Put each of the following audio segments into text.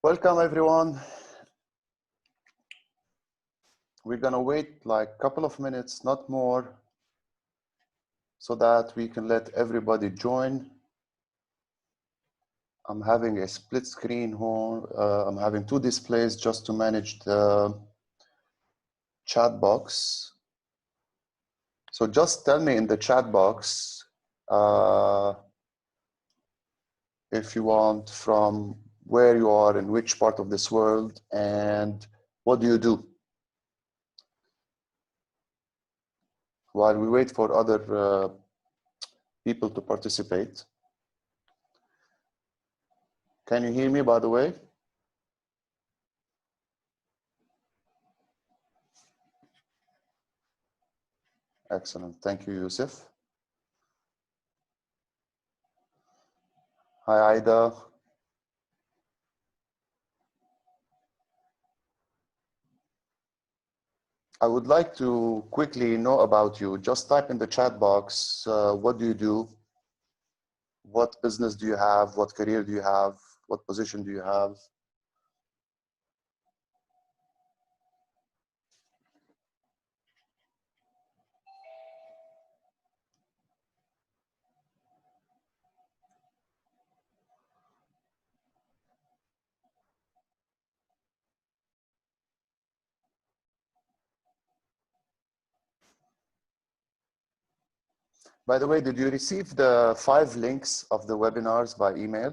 Welcome everyone. We're gonna wait like a couple of minutes, not more, so that we can let everybody join. I'm having a split screen here. I'm having two displays just to manage the chat box. So just tell me in the chat box if you want from where you are, in which part of this world, and what do you do? While we wait for other people to participate. Can you hear me, by the way? Excellent. Thank you, Yusuf. Hi, Ida. I would like to quickly know about you. Just type in the chat box, what do you do? What business do you have? What career do you have? What position do you have? By the way, did you receive the 5 links of the webinars by email?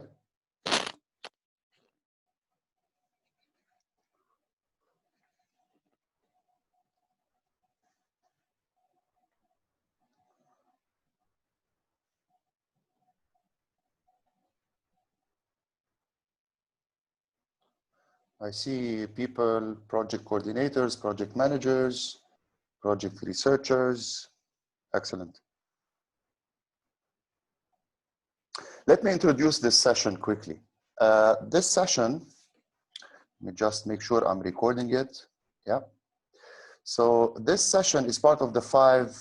I see people, project coordinators, project managers, project researchers. Excellent. Let me introduce this session quickly. This session, let me just make sure I'm recording it. Yeah. So this session is part of the 5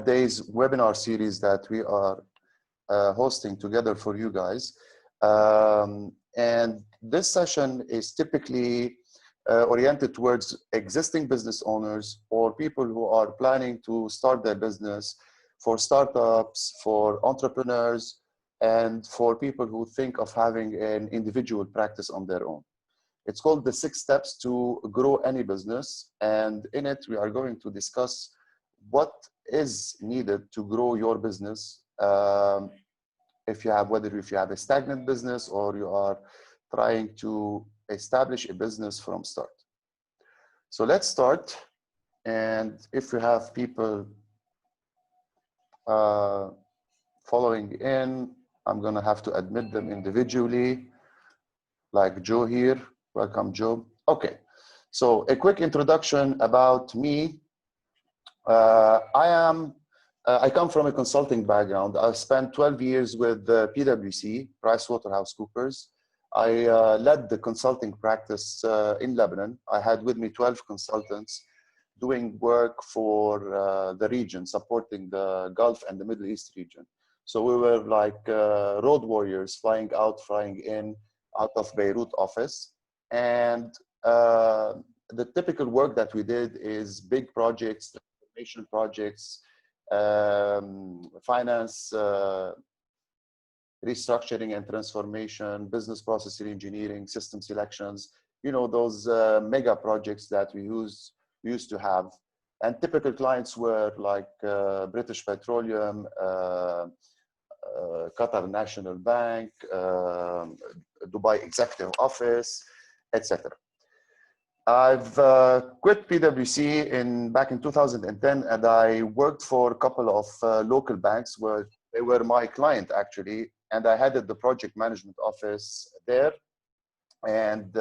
days webinar series that we are hosting together for you guys. And this session is typically oriented towards existing business owners or people who are planning to start their business, for startups, for entrepreneurs, and for people who think of having an individual practice on their own. It's called the 6 steps to grow any business. And in it, we are going to discuss what is needed to grow your business. If you have a stagnant business or you are trying to establish a business from start. So let's start. And if we have people following in, I'm gonna have to admit them individually, like Joe here. Welcome, Joe. Okay, so a quick introduction about me. I come from a consulting background. I spent 12 years with PwC, PricewaterhouseCoopers. I led the consulting practice in Lebanon. I had with me 12 consultants doing work for the region, supporting the Gulf and the Middle East region. So we were like road warriors, flying out, flying in, out of Beirut office. And the typical work that we did is big projects, transformation projects, finance, restructuring and transformation, business process engineering, system selections, you know, those mega projects that we used to have. And typical clients were like British Petroleum, Qatar National Bank, Dubai Executive Office, etc. I've quit PwC back in 2010, and I worked for a couple of local banks where they were my client actually, and I headed the project management office there. And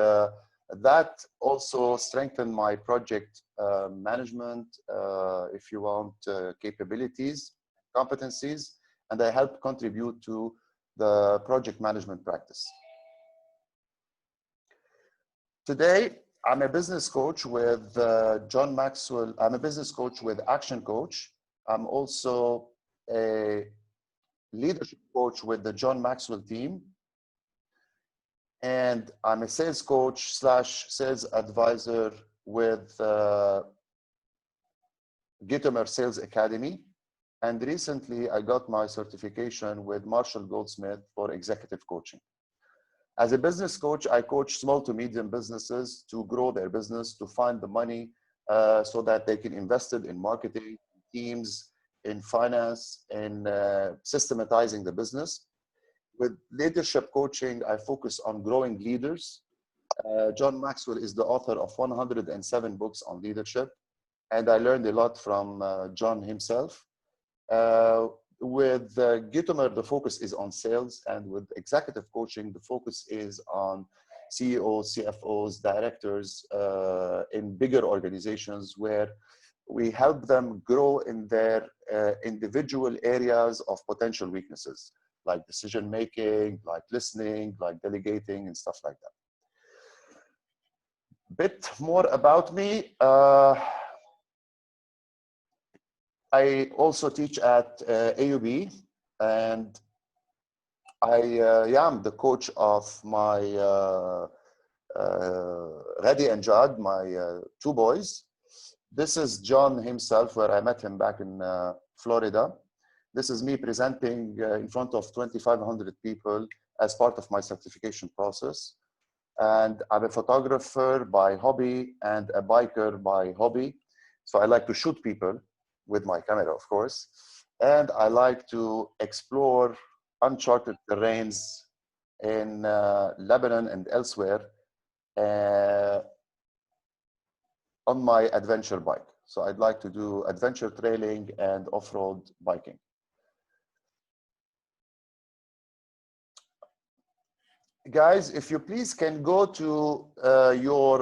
that also strengthened my project management, if you want, capabilities, competencies, and I helped contribute to the project management practice. Today, I'm a business coach with John Maxwell. I'm a business coach with ActionCOACH. I'm also a leadership coach with the John Maxwell team. and I'm a sales coach / sales advisor with Gitomer Sales Academy. And recently I got my certification with Marshall Goldsmith for executive coaching. As a business coach, I coach small to medium businesses to grow their business, to find the money so that they can invest it in marketing, teams, in finance, in systematizing the business. With leadership coaching, I focus on growing leaders. John Maxwell is the author of 107 books on leadership, and I learned a lot from John himself. With Gitomer, the focus is on sales, and with executive coaching, the focus is on CEOs, CFOs, directors in bigger organizations, where we help them grow in their individual areas of potential weaknesses, like decision making, like listening, like delegating, and stuff like that. Bit more about me. I also teach at AUB, and I am the coach of my Gaby and Jad, my two boys. This is John himself, where I met him back in Florida. This is me presenting in front of 2,500 people as part of my certification process. And I'm a photographer by hobby and a biker by hobby. So I like to shoot people with my camera, of course. And I like to explore uncharted terrains in Lebanon and elsewhere on my adventure bike. So I'd like to do adventure trailing and off-road biking. Guys, if you please can go to your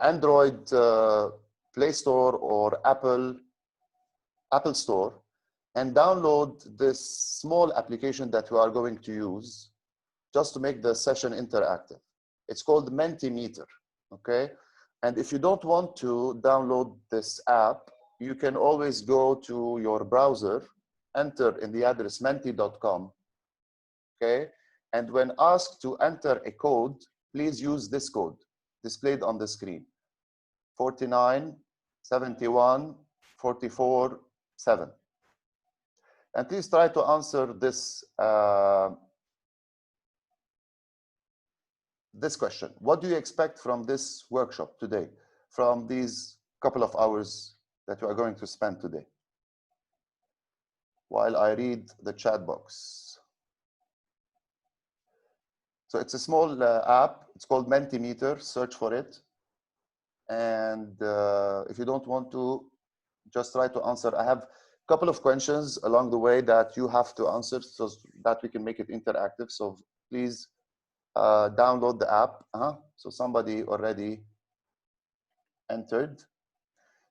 Android Play Store or Apple Store and download this small application that we are going to use just to make the session interactive. It's called Mentimeter, okay? And if you don't want to download this app, you can always go to your browser, enter in the address menti.com, okay? And when asked to enter a code, please use this code displayed on the screen, 49 71 44 7. And please try to answer this this question. What do you expect from this workshop today, from these couple of hours that you are going to spend today? While I read the chat box. So it's a small app. It's called Mentimeter. Search for it. And if you don't want to, just try to answer. I have a couple of questions along the way that you have to answer so that we can make it interactive. So please download the app. So somebody already entered.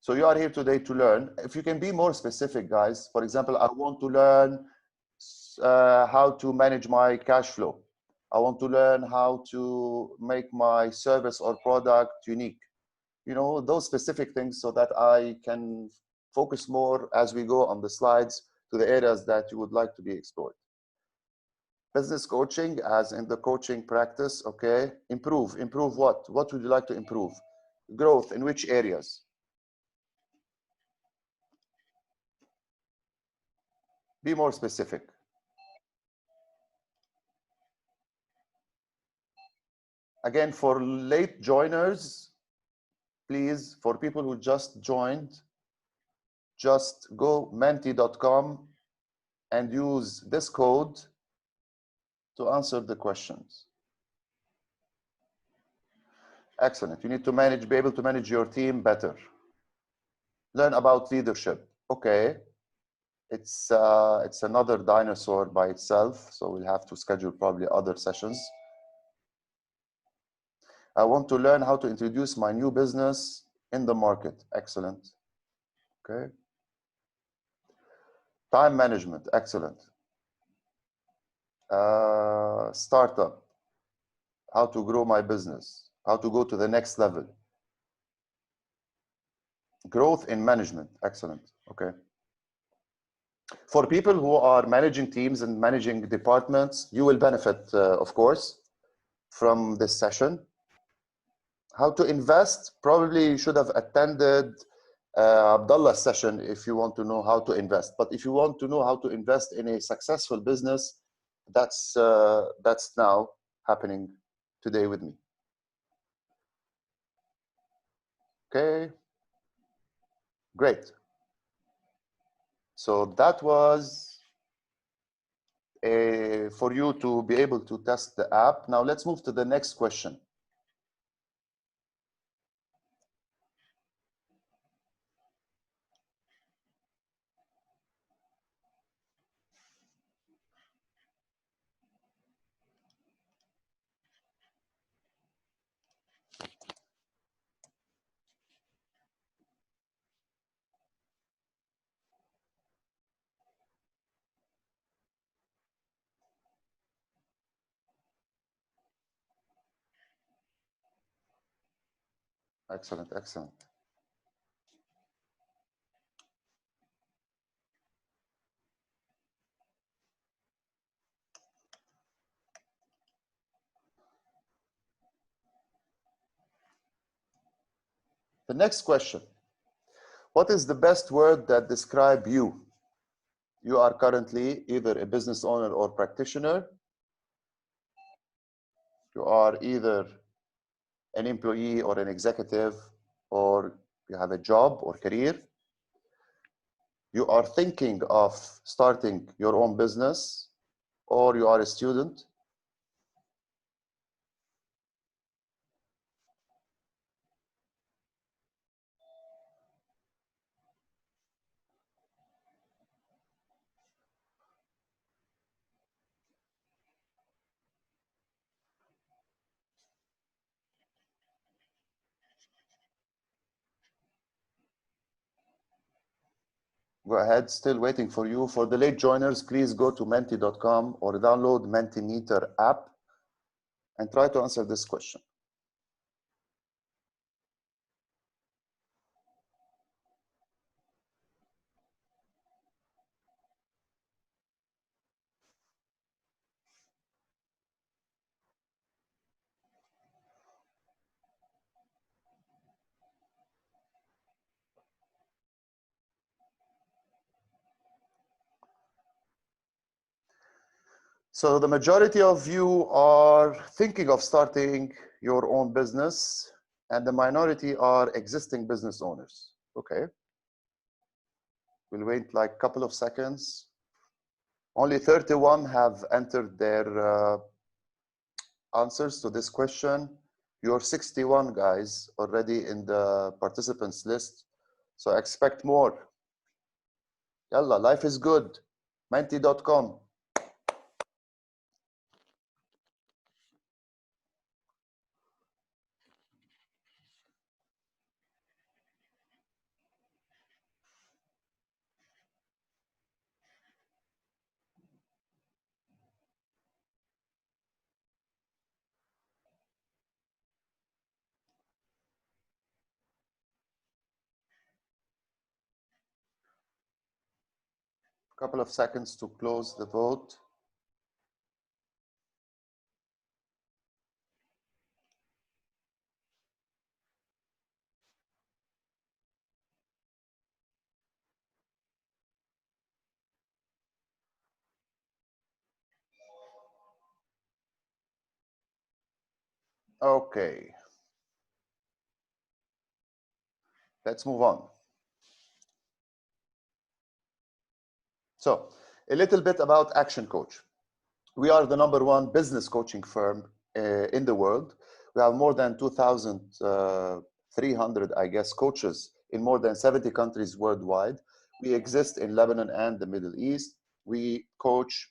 So you are here today to learn. If you can be more specific, guys. For example, I want to learn how to manage my cash flow. I want to learn how to make my service or product unique. You know, those specific things so that I can focus more as we go on the slides to the areas that you would like to be explored. Business coaching, as in the coaching practice, okay? Improve what? What would you like to improve? Growth, in which areas? Be more specific. Again, for late joiners, please, for people who just joined, just go menti.com and use this code to answer the questions. Excellent. You need to be able to manage your team better. Learn about leadership. Okay. It's another dinosaur by itself, so we'll have to schedule probably other sessions. I want to learn how to introduce my new business in the market. Excellent. Okay. Time management. Excellent. Startup. How to grow my business. How to go to the next level. Growth in management. Excellent. Okay. For people who are managing teams and managing departments, you will benefit, of course. from this session. How to invest, probably you should have attended Abdullah's session if you want to know how to invest. But if you want to know how to invest in a successful business, that's now happening today with me. Okay, great. So that was for you to be able to test the app. Now let's move to the next question. Excellent, excellent. The next question. What is the best word that describe you? You are currently either a business owner or practitioner. You are either an employee or an executive, or you have a job or career. You are thinking of starting your own business, or you are a student. Go ahead, still waiting for you. For the late joiners, please go to menti.com or download Mentimeter app and try to answer this question. So the majority of you are thinking of starting your own business, and the minority are existing business owners. Okay. We'll wait like a couple of seconds. Only 31 have entered their answers to this question. You're 61 guys already in the participants list, so expect more. Yalla, life is good. Menti.com. Couple of seconds to close the vote. Okay. Let's move on. So, a little bit about ActionCOACH. We are the #1 business coaching firm in the world. We have more than 2,300, I guess, coaches in more than 70 countries worldwide. We exist in Lebanon and the Middle East. We coach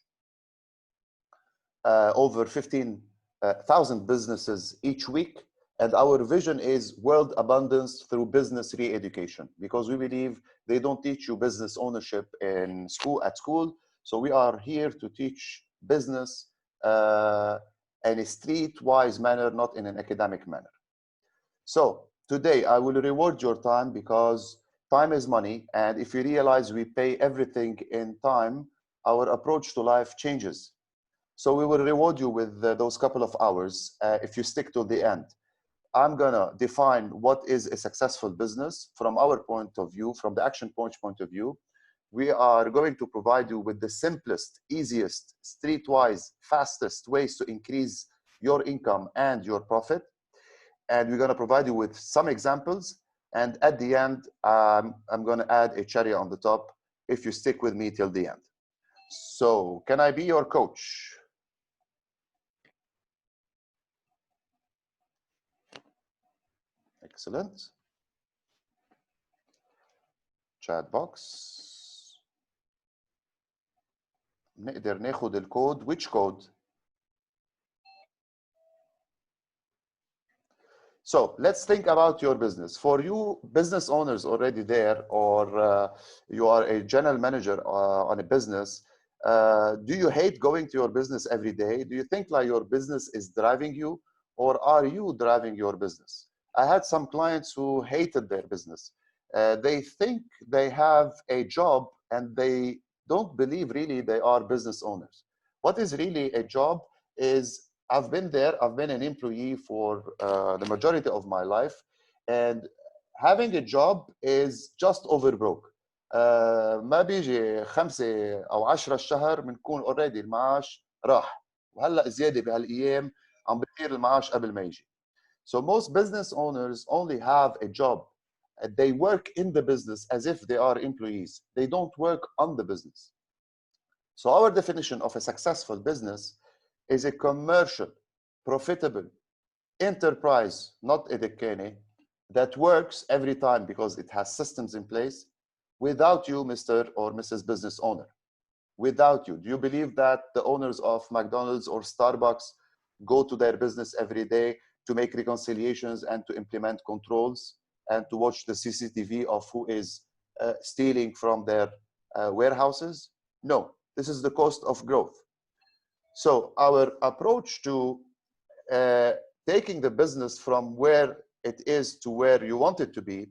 over 15,000 businesses each week. And our vision is world abundance through business re-education, because we believe they don't teach you business ownership in at school. So we are here to teach business in a street-wise manner, not in an academic manner. So today I will reward your time, because time is money. And if you realize we pay everything in time, our approach to life changes. So we will reward you with those couple of hours if you stick to the end. I'm gonna define what is a successful business from our point of view, from the ActionCOACH point of view. We are going to provide you with the simplest, easiest, streetwise, fastest ways to increase your income and your profit. And we're gonna provide you with some examples. And at the end, I'm gonna add a cherry on the top if you stick with me till the end. So can I be your coach? Excellent. Chat box. نقدر ناخد الكود. Which code? So let's think about your business. For you business owners already there, or you are a general manager on a business, do you hate going to your business every day? Do you think like your business is driving you, or are you driving your business? I had some clients who hated their business. They think they have a job and they don't believe really they are business owners. What is really a job is, I've been there, I've been an employee for the majority of my life, and having a job is just over broke. ما بيجي 5 أو 10 الشهر بنكون اوريدي المعاش راح، وهلا زياده بهالايام عم بيطير المعاش قبل ما يجي. So most business owners only have a job. They work in the business as if they are employees. They don't work on the business. So our definition of a successful business is a commercial, profitable enterprise, not a dekkane, that works every time because it has systems in place without you, Mr. or Mrs. Business Owner. Without you. Do you believe that the owners of McDonald's or Starbucks go to their business every day to make reconciliations and to implement controls and to watch the CCTV of who is stealing from their warehouses? No, this is the cost of growth. So our approach to taking the business from where it is to where you want it to be,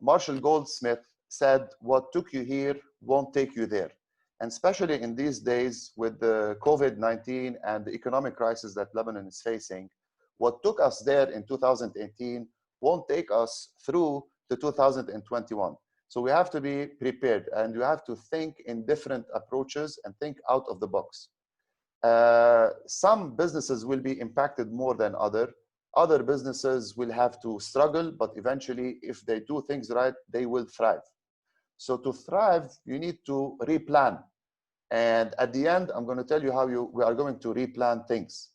Marshall Goldsmith said, what took you here won't take you there. And especially in these days with the COVID-19 and the economic crisis that Lebanon is facing, what took us there in 2018 won't take us through to 2021. So we have to be prepared, and you have to think in different approaches and think out of the box. Some businesses will be impacted more than other businesses will have to struggle, but eventually if they do things right, they will thrive. So to thrive, you need to replan. And at the end, I'm going to tell you how we are going to replan things.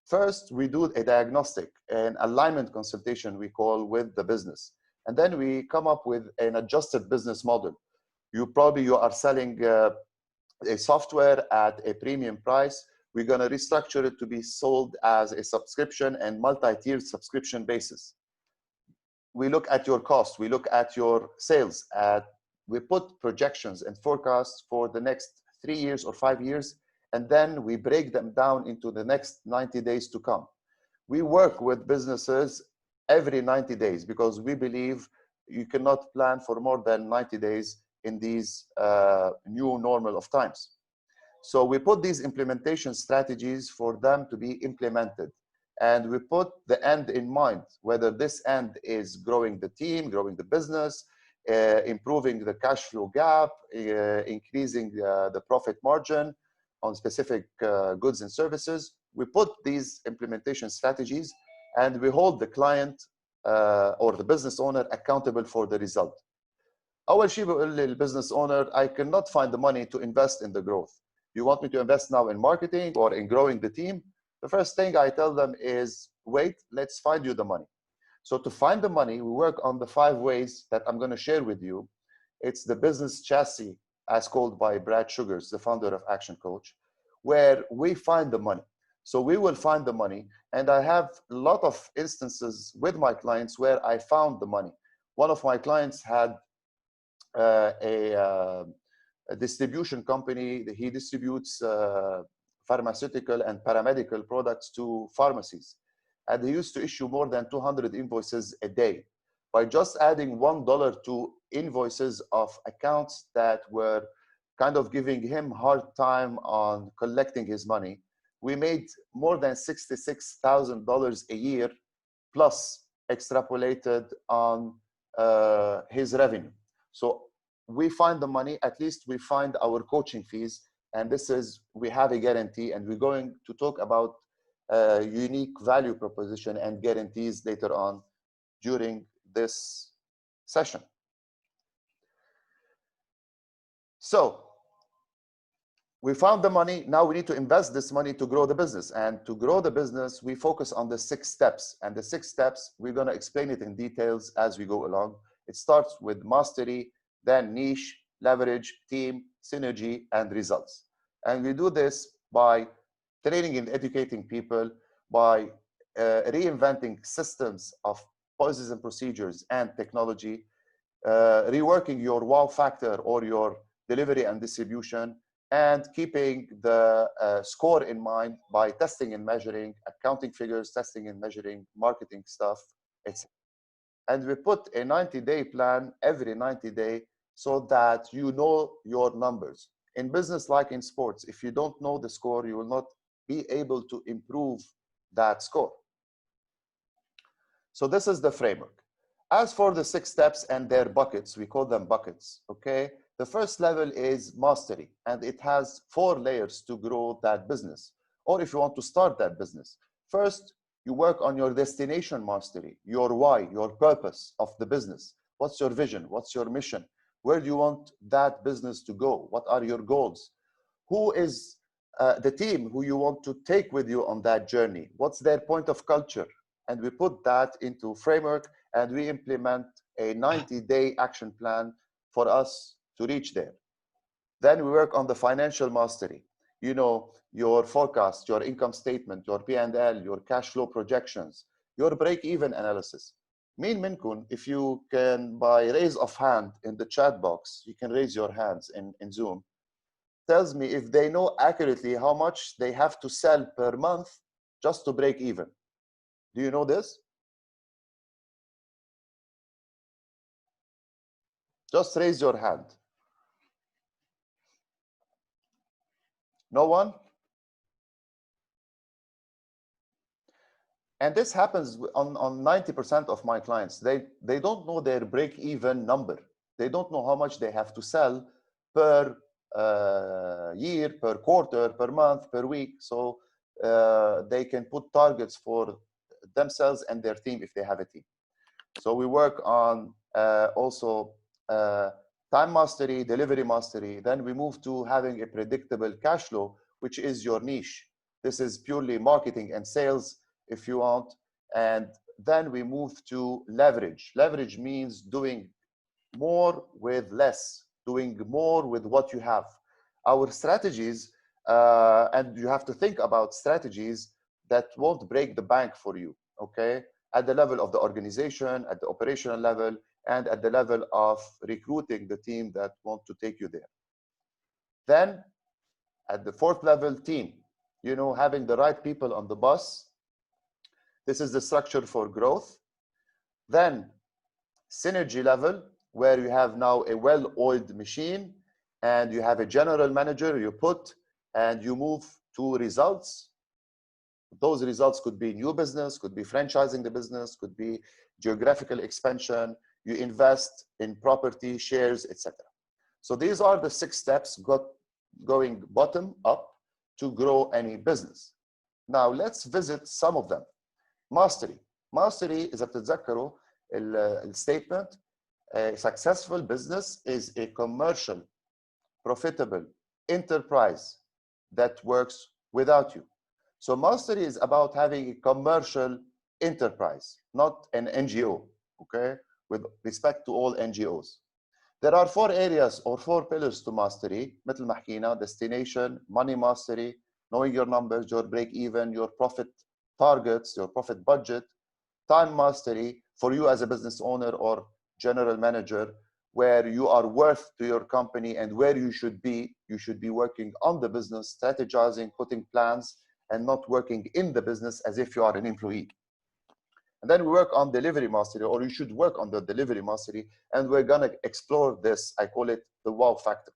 First, we do a diagnostic, an alignment consultation we call with the business. And then we come up with an adjusted business model. You are selling a software at a premium price. We're going to restructure it to be sold as a subscription and multi-tiered subscription basis. We look at your cost. We look at your sales. We put projections and forecasts for the next 3 years or 5 years, and then we break them down into the next 90 days to come. We work with businesses every 90 days because we believe you cannot plan for more than 90 days in these new normal of times. So we put these implementation strategies for them to be implemented. And we put the end in mind, whether this end is growing the team, growing the business, improving the cash flow gap, increasing the profit margin on specific goods and services. We put these implementation strategies and we hold the client or the business owner accountable for the result. أول شيء بقول للbusiness owner, I cannot find the money to invest in the growth. You want me to invest now in marketing or in growing the team? The first thing I tell them is, wait, let's find you the money. So to find the money, we work on the 5 ways that I'm going to share with you. It's the business chassis, as called by Brad Sugars, the founder of ActionCOACH, where we find the money. So we will find the money. And I have a lot of instances with my clients where I found the money. One of my clients had a distribution company. He distributes pharmaceutical and paramedical products to pharmacies. And he used to issue more than 200 invoices a day. By just adding $1 to invoices of accounts that were kind of giving him hard time on collecting his money, we made more than $66,000 a year plus extrapolated on his revenue. So we find the money, at least we find our coaching fees, and this is, we have a guarantee, and we're going to talk about unique value proposition and guarantees later on during this session. So we found the money. Now we need to invest this money to grow the business. And to grow the business, we focus on the 6 steps. And the 6 steps, we're going to explain it in details as we go along. It starts with mastery, then niche, leverage, team, synergy, and results. And we do this by training and educating people, by reinventing systems of policies and procedures and technology, reworking your wow factor or your delivery and distribution, and keeping the score in mind by testing and measuring, accounting figures, testing and measuring, marketing stuff, etc. And we put a 90-day plan every 90 days so that you know your numbers. In business, like in sports, if you don't know the score, you will not be able to improve that score. So this is the framework. As for the 6 steps and their buckets, we call them buckets, okay? The first level is mastery, and it has 4 layers to grow that business, or if you want to start that business. First, you work on your destination mastery, your why, your purpose of the business. What's your vision? What's your mission? Where do you want that business to go? What are your goals? Who is the team who you want to take with you on that journey? What's their point of culture? And we put that into framework, and we implement a 90-day action plan for us to reach there. Then we work on the financial mastery. You know, your forecast, your income statement, your P&L, your cash flow projections, your break-even analysis. Min minkun, if you can, by raise of hand in the chat box, you can raise your hands in Zoom, tells me if they know accurately how much they have to sell per month just to break even. Do you know this? Just raise your hand. No one? And this happens on 90% of my clients. They don't know their break-even number. They don't know how much they have to sell per year, per quarter, per month, per week. So they can put targets for themselves and their team if they have a team. So we work on also time mastery, delivery mastery. Then we move to having a predictable cash flow, which is your niche. This is purely marketing and sales, if you want. And then we move to leverage. Leverage means doing more with less, doing more with what you have. Our strategies, and you have to think about strategies that won't break the bank for you, okay? At the level of the organization, at the operational level, and at the level of recruiting the team that want to take you there. Then at the 4th level, team, you know, having the right people on the bus. This is the structure for growth. Then synergy level, where you have now a well-oiled machine and you have a general manager you put, and you move to results. Those results could be new business, could be franchising the business, could be geographical expansion. You invest in property, shares, etc. So these are the 6 steps going bottom up to grow any business. Now let's visit some of them. Mastery. Mastery إذا بتتذكروا الstatement, a successful business is a commercial, profitable enterprise that works without you. So mastery is about having a commercial enterprise, not an NGO, okay? With respect to all NGOs. There are 4 areas or 4 pillars to mastery. مثل ما حكينا, destination, money mastery, knowing your numbers, your break even, your profit targets, your profit budget. Time mastery for you as a business owner or general manager, where you are worth to your company and where you should be. You should be working on the business, strategizing, putting plans, and not working in the business as if you are an employee. And then we work on delivery mastery, or you should work on the delivery mastery, and we're gonna explore this. I call it the wow factor.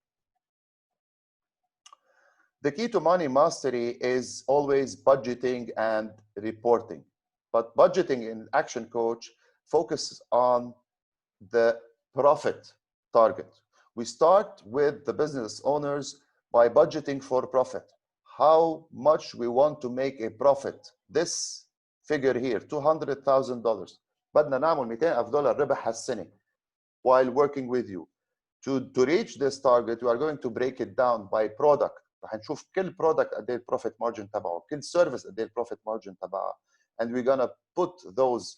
The key to money mastery is always budgeting and reporting. But budgeting in Action Coach focuses on the profit target. We start with the business owners by budgeting for profit. How much we want to make a profit. This figure here, $200,000. بدنا نعمل $200,000 ربح هالسنة while working with you. To reach this target, we are going to break it down by product. رح نشوف كل product قد ايه البروفيت مارجن تبعه، كل سيرفيس قد ايه البروفيت مارجن تبعها. And we're gonna put those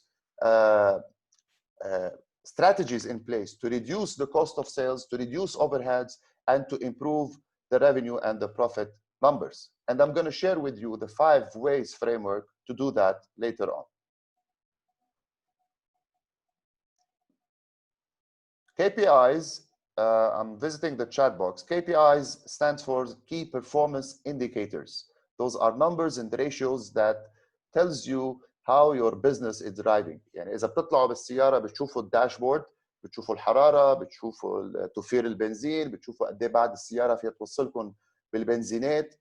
strategies in place to reduce the cost of sales, to reduce overheads, and to improve the revenue and the profit numbers. And I'm going to share with you the 5 ways framework to do that later on. KPIs, I'm visiting the chat box. KPIs stands for Key Performance Indicators. Those are numbers and ratios that tells you how your business is driving. يعني إذا بتطلعوا بالسيارة بتشوفوا الداشبورد، بتشوفوا الحرارة، بتشوفوا توفير البنزين، بتشوفوا قد إيه بعد السيارة فيها توصلكم بالبنزينات.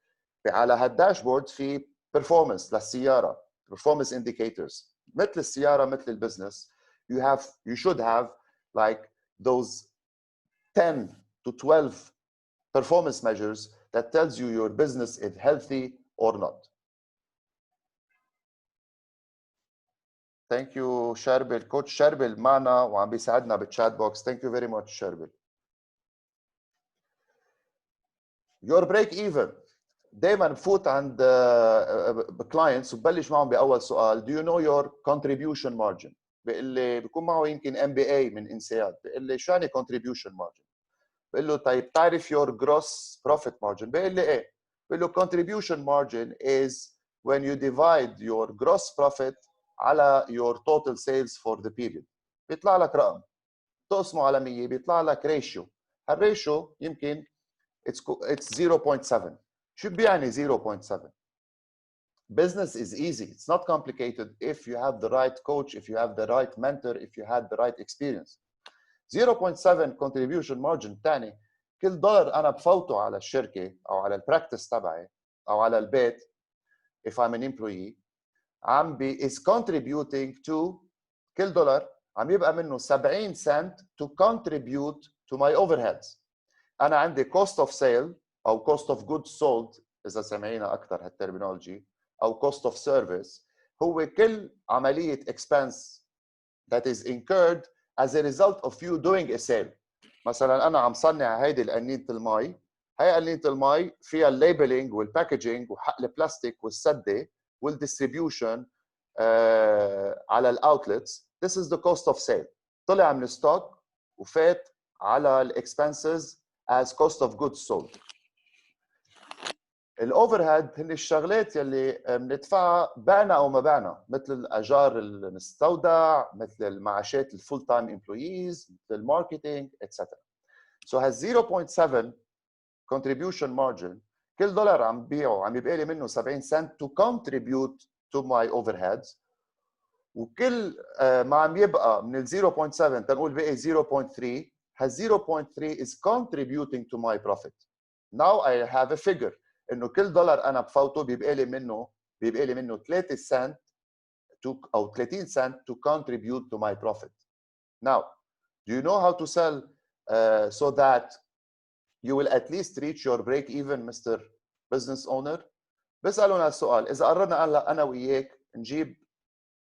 على هالداشبورد في performance للسيارة، performance indicators. مثل السيارة مثل البزنس. You should have like those 10 to 12 performance measures that tells you your business is healthy or not. Thank you شربل. كوتش شربل معنا وعم بيساعدنا بالchat box. Thank you very much شربل. Your break even. دايما بفوت عند clients وببلش معهم باول سؤال. Do you know your contribution margin؟ بيقول لي بيكون معه يمكن MBA من انسياد، بيقول لي شو يعني contribution margin؟ بقول له طيب تعرف your gross profit margin؟ بيقول لي ايه؟ بقول له contribution margin is when you divide your gross profit على your total sales for the period. بيطلع لك رقم تقسمه على 100 بيطلع لك ريشيو. هالريشيو يمكن it's 0.7. شو بيعني 0.7؟ Business is easy. It's not complicated if you have the right coach, if you have the right mentor, if you had the right experience. 0.7 contribution margin تاني كل دولار انا بفوته على الشركه او على البراكتس تبعي او على البيت if I'm an employee عم is contributing to كل دولار عم يبقى منه 70 سنت to contribute to my overheads. انا عندي cost of sale او cost of goods sold اذا سمعينا اكثر هالترمينولوجي او cost of service هو كل عمليه expense that is incurred as a result of you doing a sale. مثلا انا عم صنع هيدي القنينه المي، هي قنينه المي فيها الليبلينج والباكجينج وحق البلاستيك والسده والديستريبيوشن على الاوتلتس. This is the cost of sale. طلع من الستوك وفات على الاكسبنسز as cost of goods sold. الاوفرهيد هن الشغلات يلي بندفعها بعنا او ما بعنا، مثل الاجار المستودع، مثل المعاشات الفول تايم امبلويز، مثل الماركتينج اتسترا. سو هال 0.7 contribution margin كل دولار عم بيعه عم يبقى لي منه 70 سنت to contribute to my overheads، وكل ما عم يبقى من ال 0.7 تنقول بقي 0.3، هال 0.3 is contributing to my profit. Now I have a figure انه كل دولار انا بفوته بيبقى لي منه 3 سنت او 30 سنت to contribute to my profit. Now, do you know how to sell so that you will at least reach your break even, Mr. Business Owner? بسألونا السؤال، إذا قررنا أنا وإياك نجيب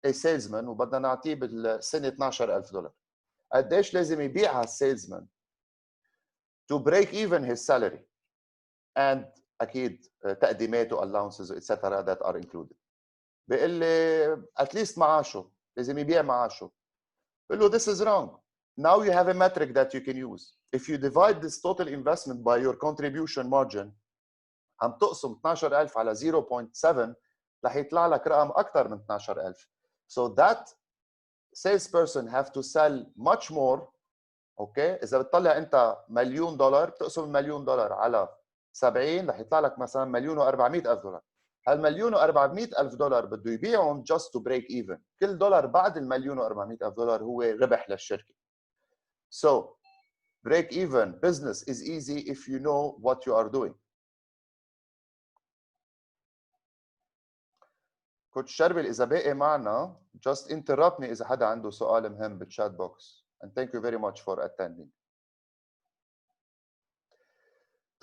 a salesman وبدنا نعطيه بالسنة $12,000، قديش لازم يبيع هالسيلزمان to break even his salary and أكيد تقديمات allowances etc. that are included. بيقول لي at least معاشه لازم يبيع معاشه. بقول له this is wrong. Now you have a metric that you can use. If you divide this total investment by your contribution margin عم تقسم 12,000 على 0.7 رح يطلع لك رقم أكثر من 12,000. So that salesperson have to sell much more. اوكي إذا بتطلع أنت $1,000,000 بتقسم $1,000,000 على 70 رح يطلع لك مثلا $1,400,000. هال$1,400,000 بده يبيعهم just to break even. كل دولار بعد $1,400,000 هو ربح للشركة. So break even business is easy if you know what you are doing. كوتش شربل إذا باقي معنا just interrupt me إذا حدا عنده سؤال مهم بالchat box. And thank you very much for attending.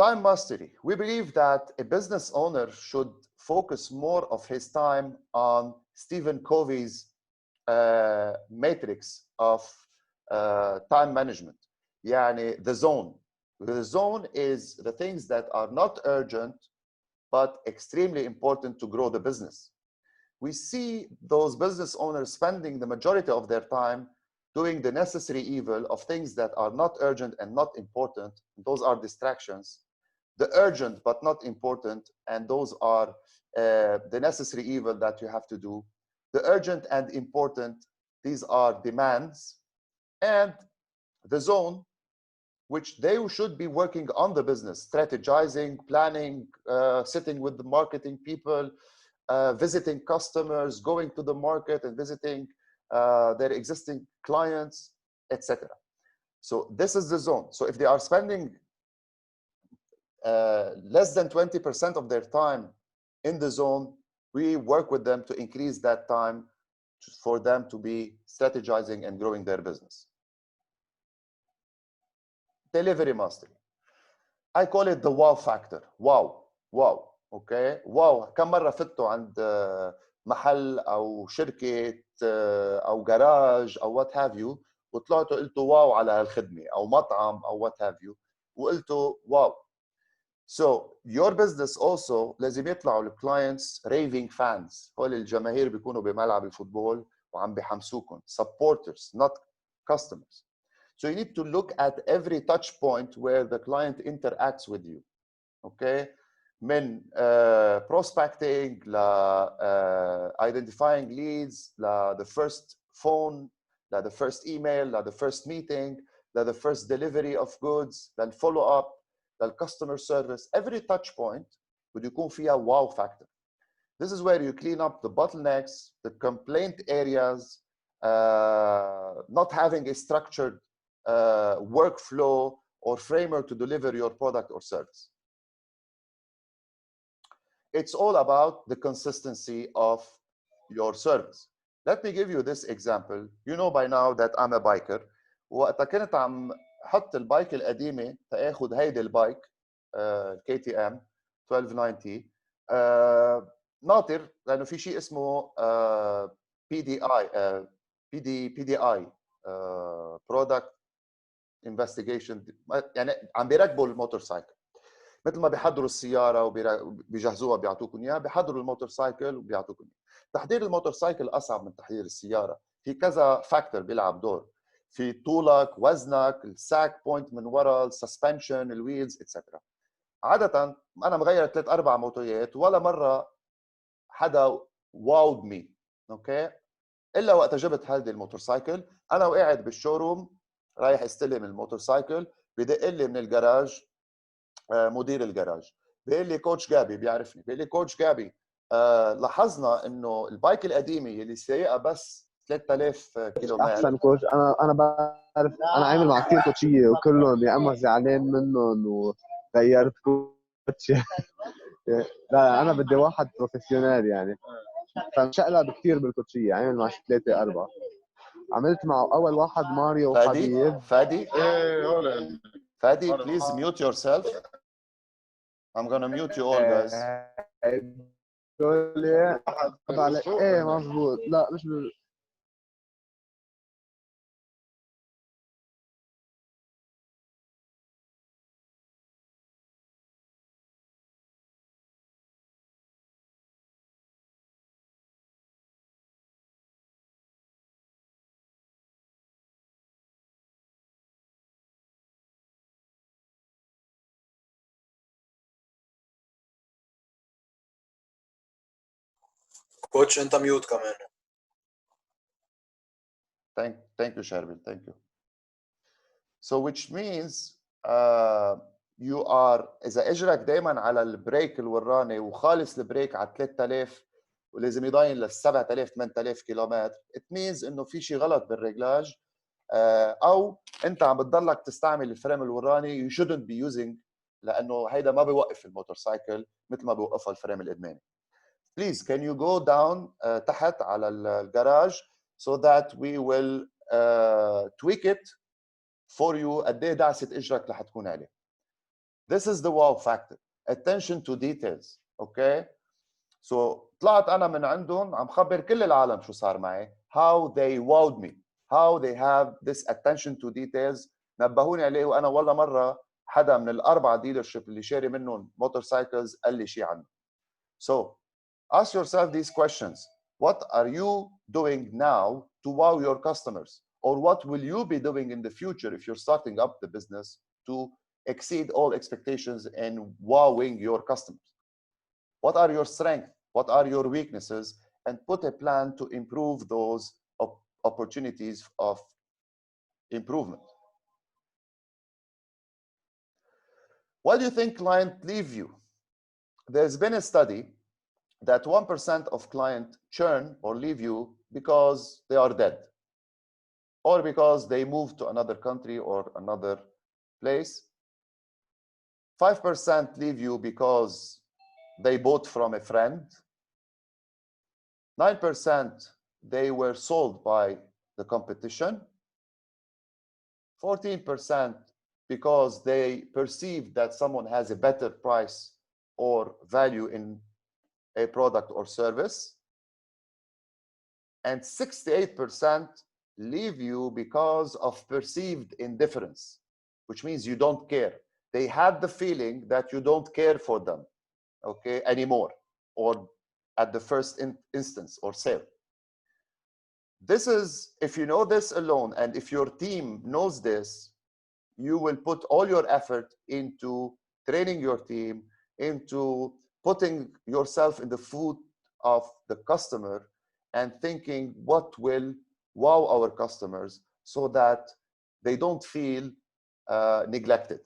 Time mastery. We believe that a business owner should focus more of his time on Stephen Covey's matrix of time management. يعني the zone. The zone is the things that are not urgent but extremely important to grow the business. We see those business owners spending the majority of their time doing the necessary evil of things that are not urgent and not important. Those are distractions. The urgent but not important, and those are the necessary evil that you have to do. The urgent and important, these are demands. And the zone, which they should be working on the business, strategizing, planning, sitting with the marketing people, visiting customers, going to the market and visiting their existing clients, etc. So this is the zone. So if they are spending less than 20% of their time in the zone, we work with them to increase that time for them to be strategizing and growing their business. Delivery mastery. I call it the wow factor. Wow, wow, okay? Wow, كم مرة فتوا عند محل أو شركة أو جراج أو what have you وطلعتوا قلتوا واو على هالخدمة أو مطعم أو what have you وقلتوا واو. So your business also لازم يطلعوا الكلاينتس raving fans. هول الجماهير بيكونوا بملعب الفوتبول وعم بيحمسوكم. Supporters, not customers. So you need to look at every touch point where the client interacts with you. Okay? من prospecting ل identifying leads, the first phone, the first email, the first meeting, the first delivery of goods, then follow up, the customer service. Every touch point بده يكون فيها wow factor. This is where you clean up the bottlenecks, the complaint areas, not having a structured workflow or framework to deliver your product or service. It's all about the consistency of your service. Let me give you this example. You know by now that I'm a biker. وقتا كنت عم حط البايك القديمة تاخد هيدي البايك KTM 1290 ناطر لأنه في شيء اسمه PDI Product Investigation. يعني عم بيركبوا الموتور سايكل مثل ما بيحضروا السياره وبيجهزوها بيعطوكم اياها، بيحضروا الموتور سايكل وبيعطوكم اياها. تحضير الموتور سايكل اصعب من تحضير السياره، في كذا فاكتور بيلعب دور، في طولك، وزنك، الساك بوينت من ورا، السسبنشن، الويلز اتسترا. عاده انا مغير 3-4 موتويات ولا مره حدا واود مي، اوكي، الا وقت جبت هذه الموتور سايكل انا وقاعد بالشوروم رايح استلم الموتور سايكل، بدق لي من الجراج مدير الجراج بيقول لي كوتش جابي، بيعرفني، بيقول لي كوتش جابي لاحظنا انه البايك القديمه اللي سايقها بس 3000 كيلومتر. احسن كوتش، انا بعرف، انا عامل مع كثير كوتشيه وكلهم يا اما زعلان منهم وغيرت كوتش. لا انا بدي واحد بروفيشنال يعني، فانشقلب كثير بالكوتشيه، عامل مع 3-4. عملت مع اول واحد ماريو حبيب. فادي فادي please mute yourself. I'm gonna mute you all guys. ايه مظبوط. لا مش كوتش انت ميوت كمان. Thank you Sharbil, thank you. So which means you are اذا اجرك دائما على البريك الوراني وخالص البريك على 3000 ولازم يضاين لل 7000 8000 كيلومتر، it means انه في شيء غلط بالريجلاج، او انت عم بتضلك تستعمل الفريم الوراني you shouldn't be using، لانه هيدا ما بيوقف الموتور سايكل مثل ما بيوقفها الفريم الادماني. please can you go down تحت على الجراج so that we will tweak it for you قد ايه دعسة اجرك رح تكون عليه. This is the wow factor. Attention to details. Okay. So طلعت انا من عندهم عم خبر كل العالم شو صار معي. How they wowed me. How they have this attention to details. نبهوني عليه وانا والله مره حدا من الاربعه ديلرشيب اللي شاري منهم موتور سايكلز قال لي شيء عنه. So ask yourself these questions. What are you doing now to wow your customers? Or what will you be doing in the future if you're starting up the business to exceed all expectations and wowing your customers? What are your strengths? What are your weaknesses? And put a plan to improve those opportunities of improvement. Why do you think clients leave you? There's been a study that 1% of clients churn or leave you because they are dead, or because they moved to another country or another place. 5% leave you because they bought from a friend. 9% they were sold by the competition. 14% because they perceived that someone has a better price or value in a product or service. And 68% leave you because of perceived indifference, which means you don't care. They had the feeling that you don't care for them, okay, anymore, or at the first instance or sale. This is, if you know this alone, and if your team knows this, you will put all your effort into training your team, into putting yourself in the foot of the customer and thinking what will wow our customers so that they don't feel neglected.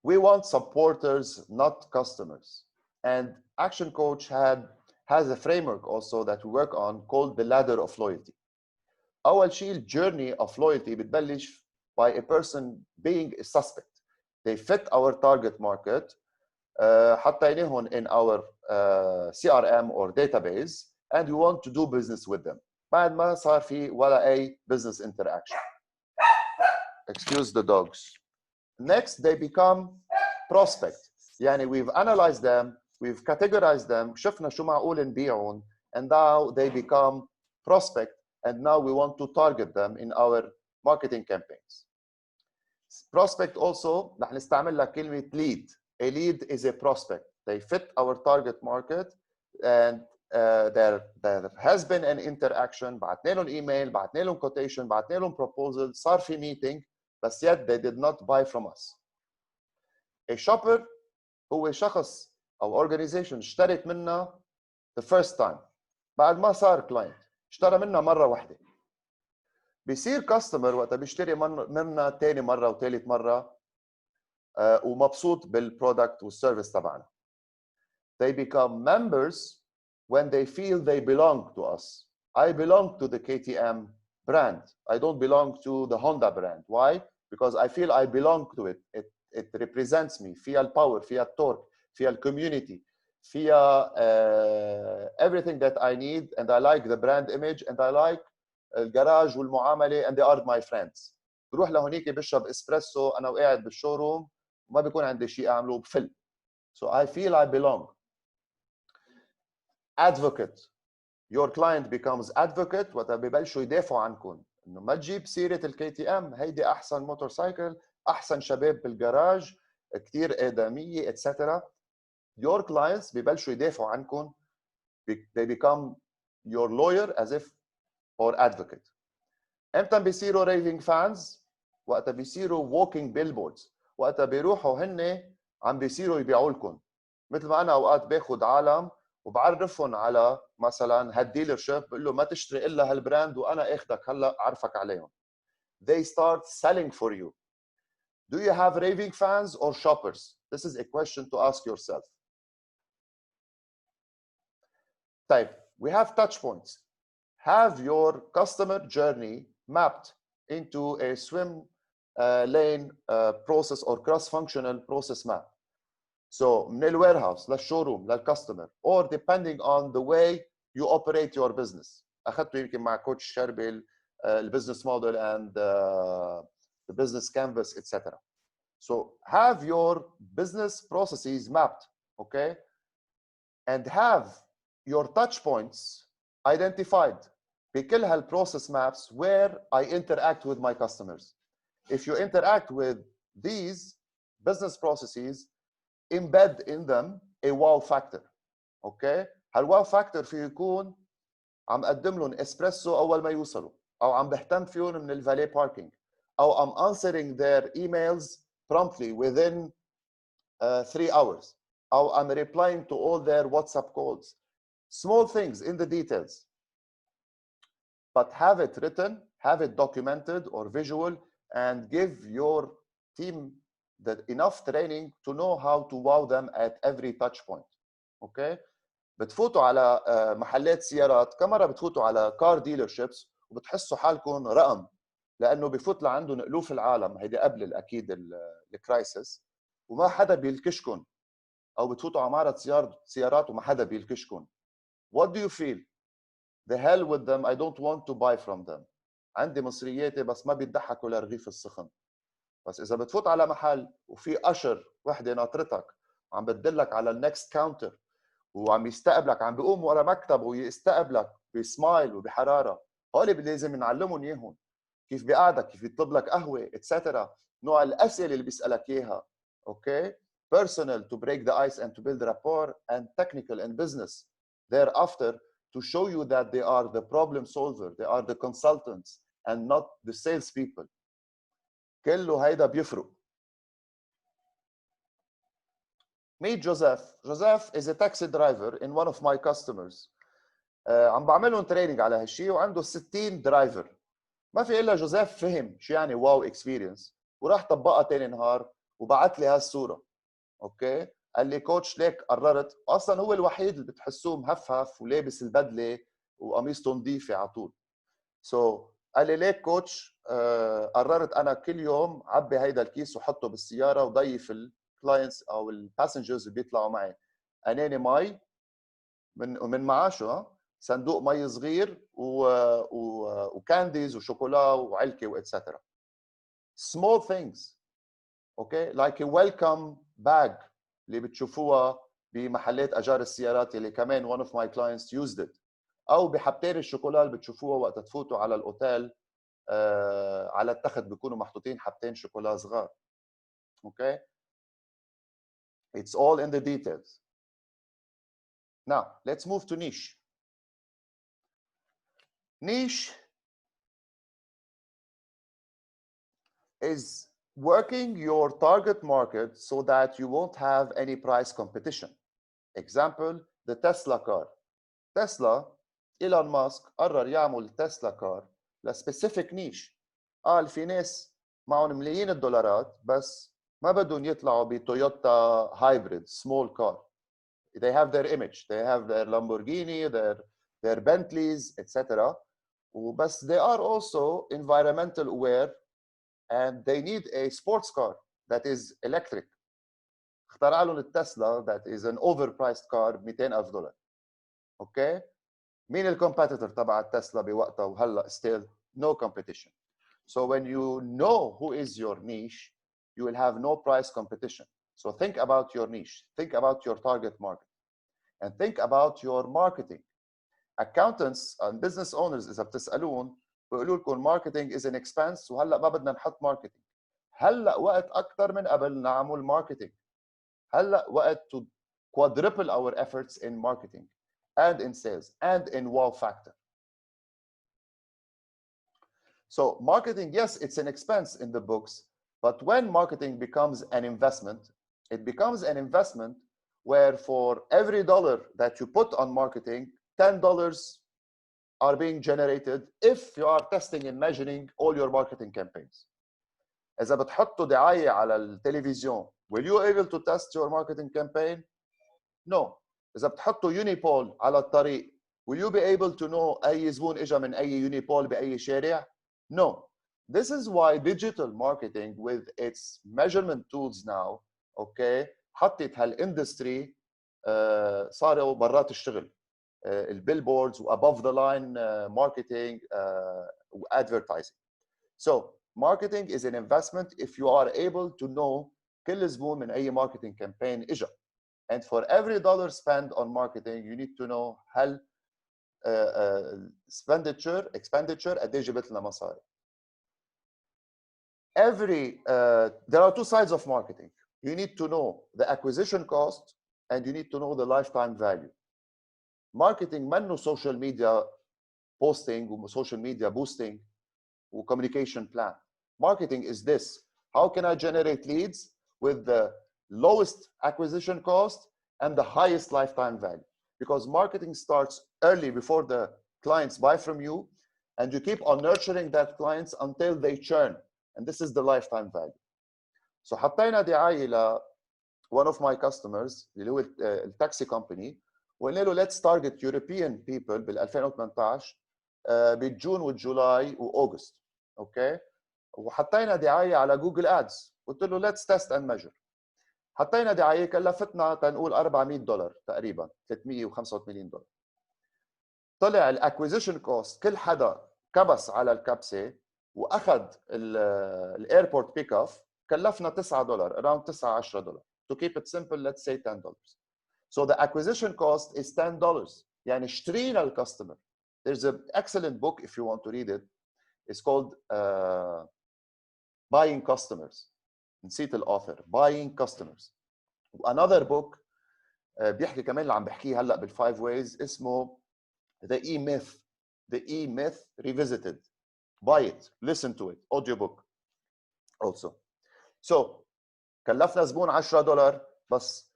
We want supporters, not customers. And Action Coach has a framework also that we work on called the ladder of loyalty. أول شيء الجيرني of loyalty بتبلش by a person being a suspect. They fit our target market. حطيناهم in our CRM or database, and we want to do business with them. بعد ما صار في ولا أي business interaction. Excuse the dogs. Next, they become prospect. يعني we've analyzed them, we've categorized them, شفنا شو معقول نبيعهم, and now they become prospect, and now we want to target them in our marketing campaigns. Prospect also, رح نستعمل لك كلمة lead. A lead is a prospect. They fit our target market, and there has been an interaction. بعتنا لهم email, بعتنا لهم quotation, بعتنا لهم proposal, صار في meeting, بس yet they did not buy from us. A shopper هو شخص أو organization اشترت منا the first time. بعد ما صار client. اشترى منا مرة واحدة. بيصير كاستمر وقتها بيشتري منا تاني مره وثالث مره ومبسوط بالبرودكت والسيرفيس تبعنا. They become members when they feel they belong to us. I belong to the KTM brand. I don't belong to the Honda brand. Why? Because I feel I belong to it. It represents me. فيها الباور, فيها التورك, فيها الكوميونتي, فيها everything that I need, and I like the brand image, and I like الجراج والمعامله, and they are my friends. بروح لهونيك بشرب اسبريسو انا وقاعد بالشوروم وما بيكون عندي شيء اعمله بفل. So I feel I belong. Advocate. Your client becomes advocate وقتها ببلشوا يدافعوا عنكم انه ما تجيب سيره الكي تي ام، هيدي احسن موتور سايكل، احسن شباب بالجراج، كثير ادميه etc. Your clients ببلشوا يدافعوا عنكم. They become your lawyer as if or advocate. امتى بيصيروا raving fans؟ وقتها بيصيروا walking billboards. وقتها بيروحوا هن عم بيصيروا يبيعوا لكم. مثل ما انا اوقات باخذ عالم وبعرفهم على مثلا هالديلر شيب، بقول له ما تشتري الا هالبراند وانا اخذك هلا اعرفك عليهم. They start selling for you. Do you have raving fans or shoppers? This is a question to ask yourself. طيب, we have touch points. Have your customer journey mapped into a swim lane process or cross-functional process map. So من الwarehouse للshowroom للcustomer, or depending on the way you operate your business. أخذته يمكن مع كوتش شربل البزنس موديل and the business canvas, etc. So have your business processes mapped, okay, and have your touch points identified بكل هالprocess maps where I interact with my customers. If you interact with these business processes, embed in them a wow factor. اوكي هالواو فاكتور فيه يكون عم قدم لهم اسبريسو اول ما يوصلوا، او عم بهتم فيهم من الفالي باركينج، او I'm answering their emails promptly within 3 hours, او I'm replying to all their WhatsApp calls. Small things in the details, but have it written, have it documented or visual, and give your team enough training to know how to wow them at every touch point. اوكي بتفوتوا على محلات سيارات، كم مره بتفوتوا على كار ديلرشيبس وبتحسوا حالكم رقم، لانه بفوت لعندهم الوف العالم، هيدي قبل اكيد الكرايسيس، وما حدا بيلكشكم، او بتفوتوا على معرض سيارات وما حدا بيلكشكم. What do you feel? The hell with them, I don't want to buy from them. عندي مصرياتي بس ما بيضحكوا لرغيف السخن. بس اذا بتفوت على محل وفي اشر وحده ناطرتك وعم بتدلك على النكست كاونتر وعم يستقبلك، عم بيقوم ورا مكتب ويستقبلك بسمايل وبحراره، هول لازم نعلمهم اياهم، كيف بيقعدك، كيف يطلب لك قهوه اتسترا، نوع الاسئله اللي بيسالك اياها. اوكي personal to break the ice and to build rapport, and technical and business thereafter to show you that they are the problem solver, they are the consultants and not the sales people. كله هيدا بيفرق. Meet Joseph. Joseph is a taxi driver in one of my customers. عم بعملهم تريننج على هالشيء وعنده 60 درايفر. ما في الا جوزيف فهم شو يعني واو اكسبيرينس وراح طبقها ثاني نهار وبعث لي هالصوره. اوكي قال لي كوتش ليك قررت، اصلا هو الوحيد اللي بتحسوه مهفهف ولابس البدله وقميصته نظيفه على طول. قال لي ليك كوتش قررت انا كل يوم عبي هيدا الكيس وحطه بالسياره وضيف الكلاينتس او الباسنجرز اللي بيطلعوا معي اناني مي من معاشه، صندوق مي صغير وكانديز وشوكولا وعلكه واتسترا. small things اوكي like a welcome bag اللي بتشوفوها بمحلات اجار السيارات اللي كمان one of my clients used it، او بحبتين الشوكولا اللي بتشوفوها وقت تفوتوا على الاوتيل على التخت بيكونوا محطوطين حبتين شوكولا صغار. اوكي it's all in the details. Now let's move to niche. Niche is working your target market so that you won't have any price competition. Example, the Tesla car. Tesla, Elon Musk قرر يعمل تسلا كار لسبيسيفيك نيش. قال في ناس معهم ملايين الدولارات بس ما بدهم يطلعوا بتويوتا هايبريد small car. They have their image, they have their Lamborghini, their Bentleys, etc. But they are also environmental aware and they need a sports car that is electric. اخترع لهم التسلا that is an overpriced car $200,000. اوكي مين الكومبيتيتور تبع التسلا بوقتها وهلا still no competition. So when you know who is your niche, you will have no price competition. So think about your niche, think about your target market, and think about your marketing. Accountants and business owners إذا بتسألون بيقولوا لكم marketing is an expense وهلا ما بدنا نحط marketing. هلا وقت أكثر من قبل نعمل marketing. هلا وقت to quadruple our efforts in marketing and in sales and in wow factor. So marketing, yes, it's an expense in the books, but when marketing becomes an investment, it becomes an investment where for every dollar that you put on marketing, $10 are being generated if you are testing and measuring all your marketing campaigns. إذا بتحطوا دعاية على التلفزيون, will you able to test your marketing campaign? No. إذا بتحطوا يونيبول على الطريق, will you be able to know أي زبون إجا من أي يونيبول بأي شارع? No. This is why digital marketing with its measurement tools now, okay, حطت هالاندستري صاروا برات الشغل البيلبوردز وابove the line marketing وادفرتايزنج. So marketing is an investment if you are able to know كل زبون من اي marketing campaign اجى. And for every dollar spent on marketing you need to know هل expenditure قد ايه جبت لنا مصاري. There are two sides of marketing. You need to know the acquisition cost and you need to know the lifetime value. Marketing منه social media posting و social media boosting و communication plan. Marketing is this. How can I generate leads with the lowest acquisition cost and the highest lifetime value? Because marketing starts early before the clients buy from you and you keep on nurturing that clients until they churn. And this is the lifetime value. So حطينا دعاية ل one of my customers اللي هو التاكسي كومباني وقلنا له let's target European people بال 2018 بالجون والجولاي واوغست اوكي وحطينا دعايه على جوجل ادز قلت له let's test and measure. حطينا دعايه كلفتنا تنقول $400 تقريبا $385. طلع الاكوزيشن كوست كل حدا كبس على الكبسه واخذ الايربورت بيك اوف كلفنا $9 around $9-10. To keep it simple let's say $10. So the acquisition cost is $10. يعني اشترينا الكاستمر. There's an excellent book if you want to read it. It's called Buying Customers. نسيت الauthor. Buying Customers. Another book بيحكي كمان اللي عم بحكيه هلا بالفايف ways اسمه The E-Myth. The E-Myth Revisited. Buy it. Listen to it. Audio book also. So كلفنا زبون $10 بس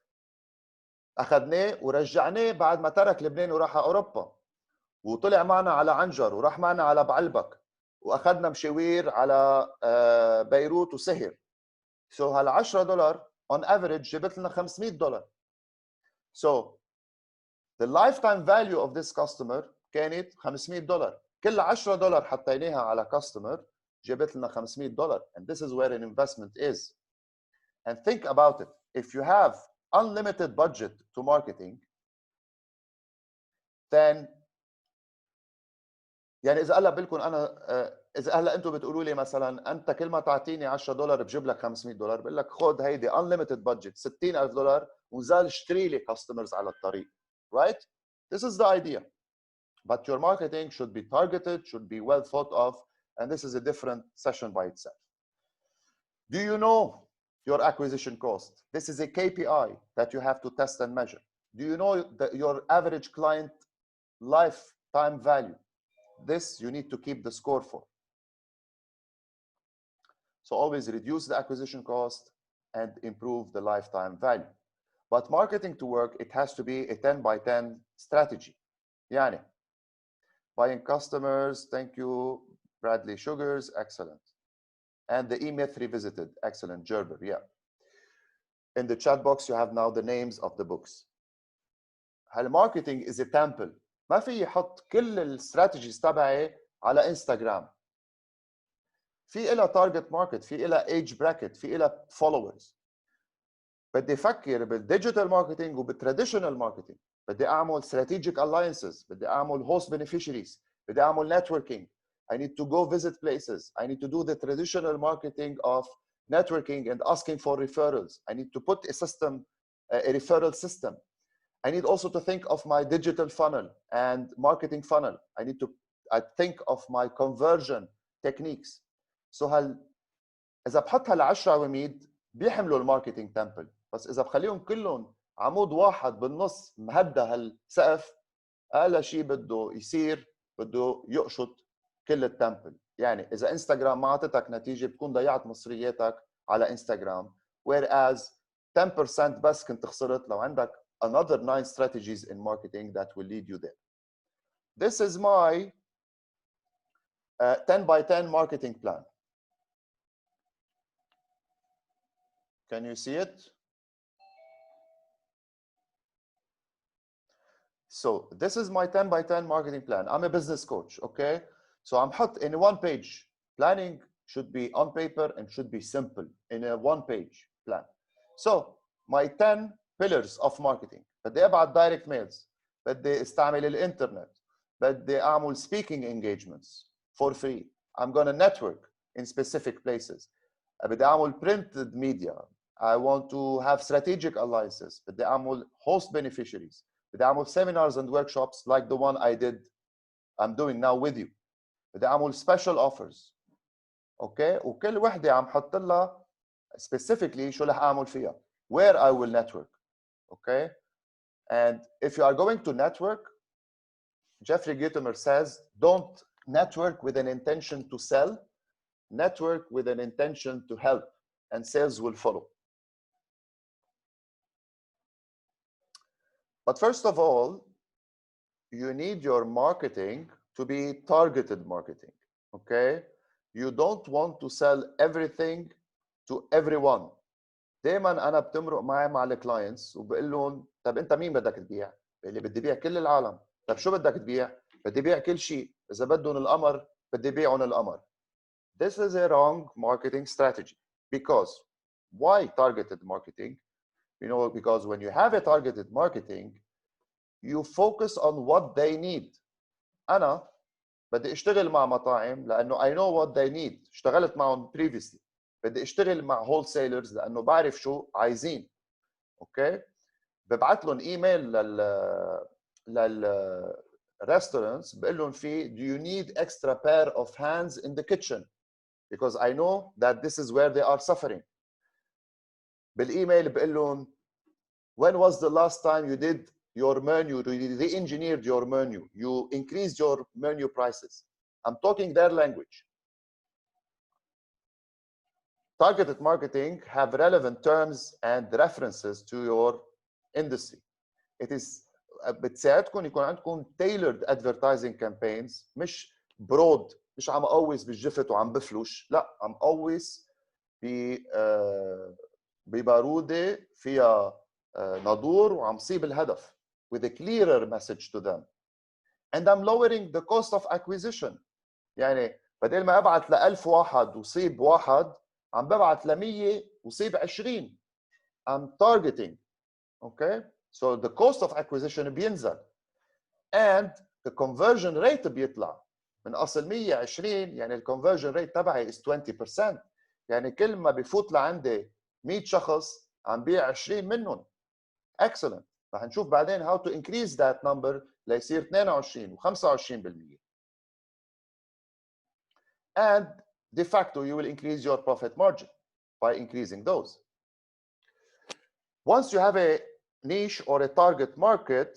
اخذناه ورجعناه بعد ما ترك لبنان وراح على اوروبا وطلع معنا على عنجر وراح معنا على بعلبك واخذنا مشاوير على بيروت وسهر. So هال $10 on average جبت لنا $500. So the lifetime value of this customer كانت $500. كل $10 حطيناها على customer جبت لنا $500. And this is where an investment is. And think about it. If you have unlimited budget to marketing, then يعني اذا هلا بقول انا اذا هلا انتم بتقولوا لي مثلا انت كل ما تعطيني $10 بجيب لك $500 بقول لك خذ هيدي unlimited budget $60,000 وزال اشتري لي customers على الطريق. Right? This is the idea. But your marketing should be targeted, should be well thought of, and this is a different session by itself. Do you know your acquisition cost? This is a KPI that you have to test and measure. Do you know your average client lifetime value? This you need to keep the score for. So always reduce the acquisition cost and improve the lifetime value. But marketing to work, it has to be a 10 by 10 strategy. يعني buying customers, thank you, Bradley Sugars, excellent. And the E-Myth Revisited, excellent, Gerber, yeah. In the chat box, you have now the names of the books. Marketing is a temple. ما في يحط كل الستراتيجيز تبعي على انستغرام. في إلها تارجت ماركت، في إلها ايج براكت، في إلها فولورز. بدي افكر بالديجيتال ماركتينج وبالتراديشنال ماركتينج. بدي اعمل strategic alliances، بدي اعمل host beneficiaries، بدي اعمل networking. I need to go visit places. I need to do the traditional marketing of networking and asking for referrals. I need to put a system, a referral system. I need also to think of my digital funnel and marketing funnel. I need to think of my conversion techniques. So إذا بحط هال10 عواميد بيحملوا الماركتينج تمبل، بس إذا بخليهم كلهم عمود واحد بالنص مهدى هالسقف أقل شيء بده يصير بده يقشط كل التمبل. يعني إذا انستغرام ما عطتك نتيجة بتكون ضيعت مصرياتك على انستغرام. Whereas 10% بس كنت خسرت لو عندك another 9 strategies in marketing that will lead you there. This is my 10 by 10 marketing plan. Can you see it? So this is my 10 by 10 marketing plan. I'm a business coach, okay? So I'm hot in a one page. Planning should be on paper and should be simple in a one page plan. So my 10 pillars of marketing. بدي ابعت direct mails، بدي استعمل الانترنت، بدي اعمل speaking engagements for free. I'm going to network in specific places. بدي اعمل printed media. I want to have strategic alliances. بدي اعمل host beneficiaries. بدي اعمل seminars and workshops like the one I'm doing now with you. بدي اعمل special offers. اوكي، وكل وحده عم حط لها specifically شو رح اعمل فيها. Where I will network. Okay? And if you are going to network, Jeffrey Gitomer says, don't network with an intention to sell, network with an intention to help, and sales will follow. But first of all, you need your marketing to be targeted marketing, okay? You don't want to sell everything to everyone. دايما انا بتمرق معي مع الكلاينتس وبقول لهم طب انت مين بدك تبيع؟ اللي بدي بيع كل العالم. طب شو بدك تبيع؟ بدي بيع كل شيء. اذا بدهم القمر بدي بيعهم القمر. This is a wrong marketing strategy. Because why targeted marketing? You know, because when you have a targeted marketing, you focus on what they need. انا بدي اشتغل مع مطاعم لانه I know what they need. اشتغلت معهم previously. بدي اشتغل مع wholesalers لانه بعرف شو عايزين. اوكي؟ ببعث لهم ايميل لل restaurants بقول لهم فيه do you need extra pair of hands in the kitchen because I know that this is where they are suffering. بالايميل بقول لهم when was the last time you did your menu, you re-engineered your menu, you increased your menu prices. I'm talking their language. Targeted marketing have relevant terms and references to your industry. It is بتساعدكم يكون عندكم tailored advertising campaigns مش broad، مش عم قوس بالجفت وعم بفلوش، لا عم قوس ببارودة فيها نادور وعم صيب الهدف with a clearer message to them. And I'm lowering the cost of acquisition. يعني بدل ما ابعت ل1000 واحد وصيب واحد عم ببعت ل100 وصيب 20. I'm targeting. Okay? So the cost of acquisition بينزل. And the conversion rate بيطلع. من اصل 120 يعني ال conversion rate تبعي is 20%. يعني كل ما بفوت لعندي 100 شخص عم بيع 20 منهم. Excellent. رح نشوف بعدين how to increase that number ليصير 22 و25%. And de facto you will increase your profit margin by increasing those. Once you have a niche or a target market,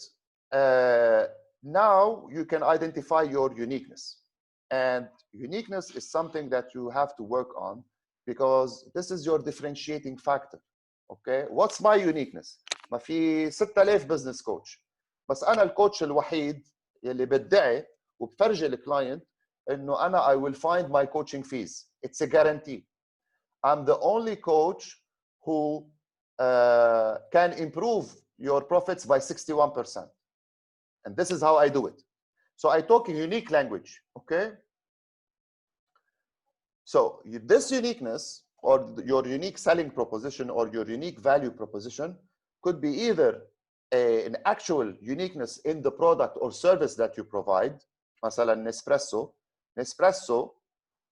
now you can identify your uniqueness. And uniqueness is something that you have to work on because this is your differentiating factor. Okay? What's my uniqueness? ما في 6000 business coach. بس أنا الكوتش الوحيد يلي بدعي وبفرجي الكلاينت إنه أنا I will find my coaching fees. It's a guarantee. I'm the only coach who can improve your profits by 61%. And this is how I do it. So I talk in unique language, okay? So this uniqueness or your unique selling proposition or your unique value proposition could be either an actual uniqueness in the product or service that you provide. مثلا نسبريسو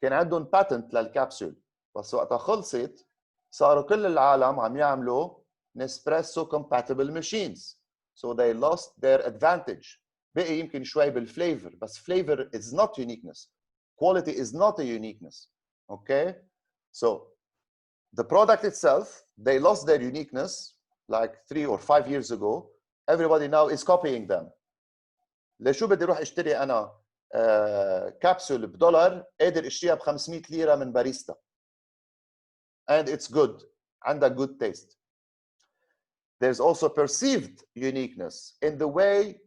كان عندهم patent للكبسول بس وقتها خلصت صاروا كل العالم عم يعملوا Nespresso compatible machines. So they lost their advantage. بقي يمكن شوي بالفليفر بس flavor is not uniqueness. Quality is not a uniqueness. Okay? So the product itself, they lost their uniqueness like 3 or 5 years ago. Everybody now is copying them. لشو بدي اروح اشتري انا كبسول $1 قادر اشتريها ب500 ليرة من باريستا. And it's good. عندها good taste. There's also perceived uniqueness in the way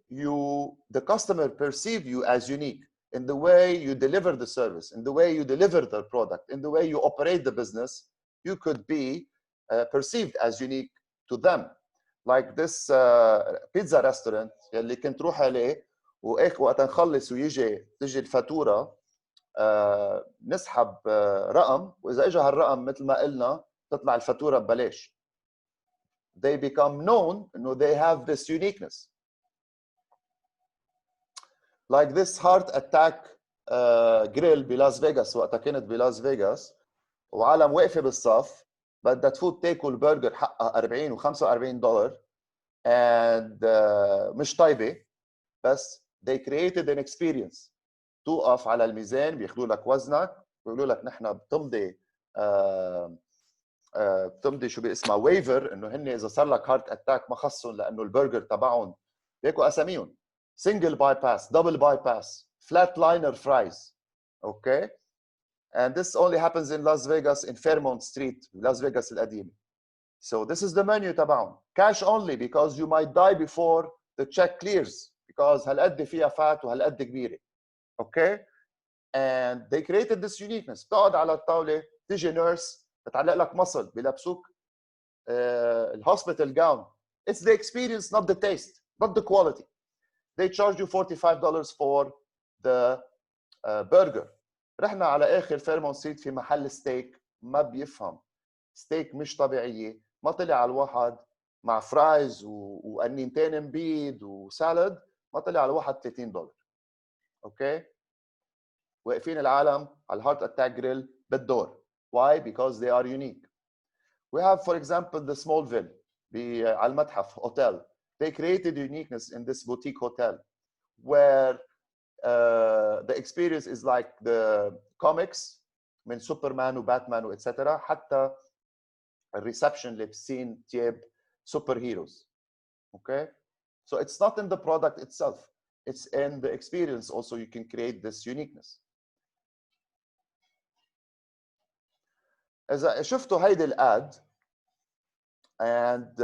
the customer perceive you as unique, in the way you deliver the service, in the way you deliver the product, in the way you operate the business, you could be perceived as unique to them. Like this pizza restaurant اللي كنت روح عليه وقت نخلص تجي الفاتورة نسحب رقم وإذا إجا هالرقم مثل ما قلنا تطلع الفاتورة ببلاش. they become known, they have this uniqueness. Like this heart attack grill بلاس فيغاس، وقتها كنت بلاس فيغاس وعالم واقفه بالصف بدها تفوت تاكل برجر حقها 40 و$45 and مش طيبه، بس they created an experience. توقف على الميزان بياخذوا لك وزنك بيقولوا لك نحن بتمضي بتمضي شو باسمها ويفر انه هن اذا صار لك هارت اتاك ما خصهم لانه البرجر تبعهم بياكلوا اساميهم single bypass, double bypass, flatliner fries. Okay, and this only happens in Las Vegas in Fairmount Street, Las Vegas القديمة. So this is the menu تبعهم. Cash only because you might die before the check clears because هالقد فيها فات وهالقد كبيرة. Okay, and they created this uniqueness. بتقعد على الطاولة تيجي نيرس بتعلق لك مصل بيلبسوك الهوسبيتال جاون. It's the experience, not the taste, not the quality. They charge you $45 for the burger. رحنا على اخر فيرمونت ستريت في محل ستيك ما بيفهم ستيك مش طبيعيه، ما طلع على الواحد مع فرايز وقنينتين مبيض وسالد ما طلع على الواحد $30. اوكي، واقفين العالم على الهارت اتاك جريل بالدور. Why? Because they are unique. We have for example the Smallville على المتحف hotel. They created uniqueness in this boutique hotel where the experience is like the comics من سوبرمان وباتمان وإتسترا، حتى الريسبشن لابسين تياب سوبر هيروز. Okay, so it's not in the product itself, it's in the experience also. You can create this uniqueness. إذا شفتوا هيدي الاد and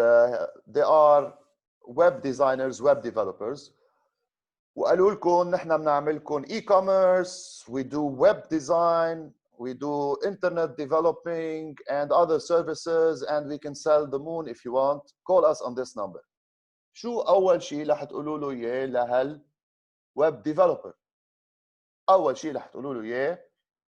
they are web designers, web developers, وقالوا لكم نحن بنعملكم e-commerce, we do web design, we do internet developing and other services, and we can sell the moon if you want. Call us on this number. شو أول شيء رح تقولوا له إياه لهال web developer؟ أول شيء رح تقولوا له إياه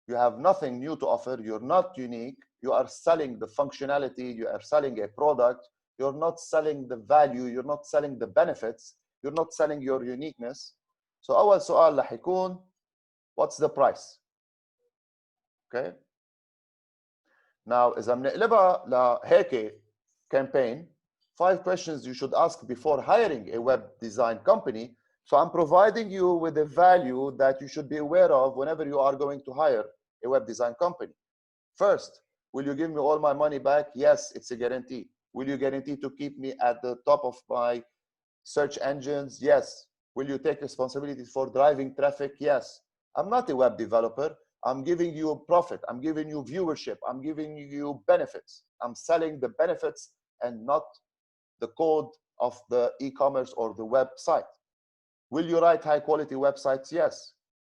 you have nothing new to offer, you're not unique, you are selling the functionality, you are selling a product, you're not selling the value, you're not selling the benefits, you're not selling your uniqueness. So أول سؤال رح يكون what's the price? Okay. Now إذا بنقلبها لهيك campaign, 5 questions you should ask before hiring a web design company. So I'm providing you with a value that you should be aware of whenever you are going to hire a web design company. First, will you give me all my money back? Yes, it's a guarantee. Will you guarantee to keep me at the top of my search engines? Yes. Will you take responsibility for driving traffic? Yes. I'm not a web developer. I'm giving you a profit. I'm giving you viewership. I'm giving you benefits. I'm selling the benefits and not the code of the e-commerce or the website. Will you write high quality websites? Yes.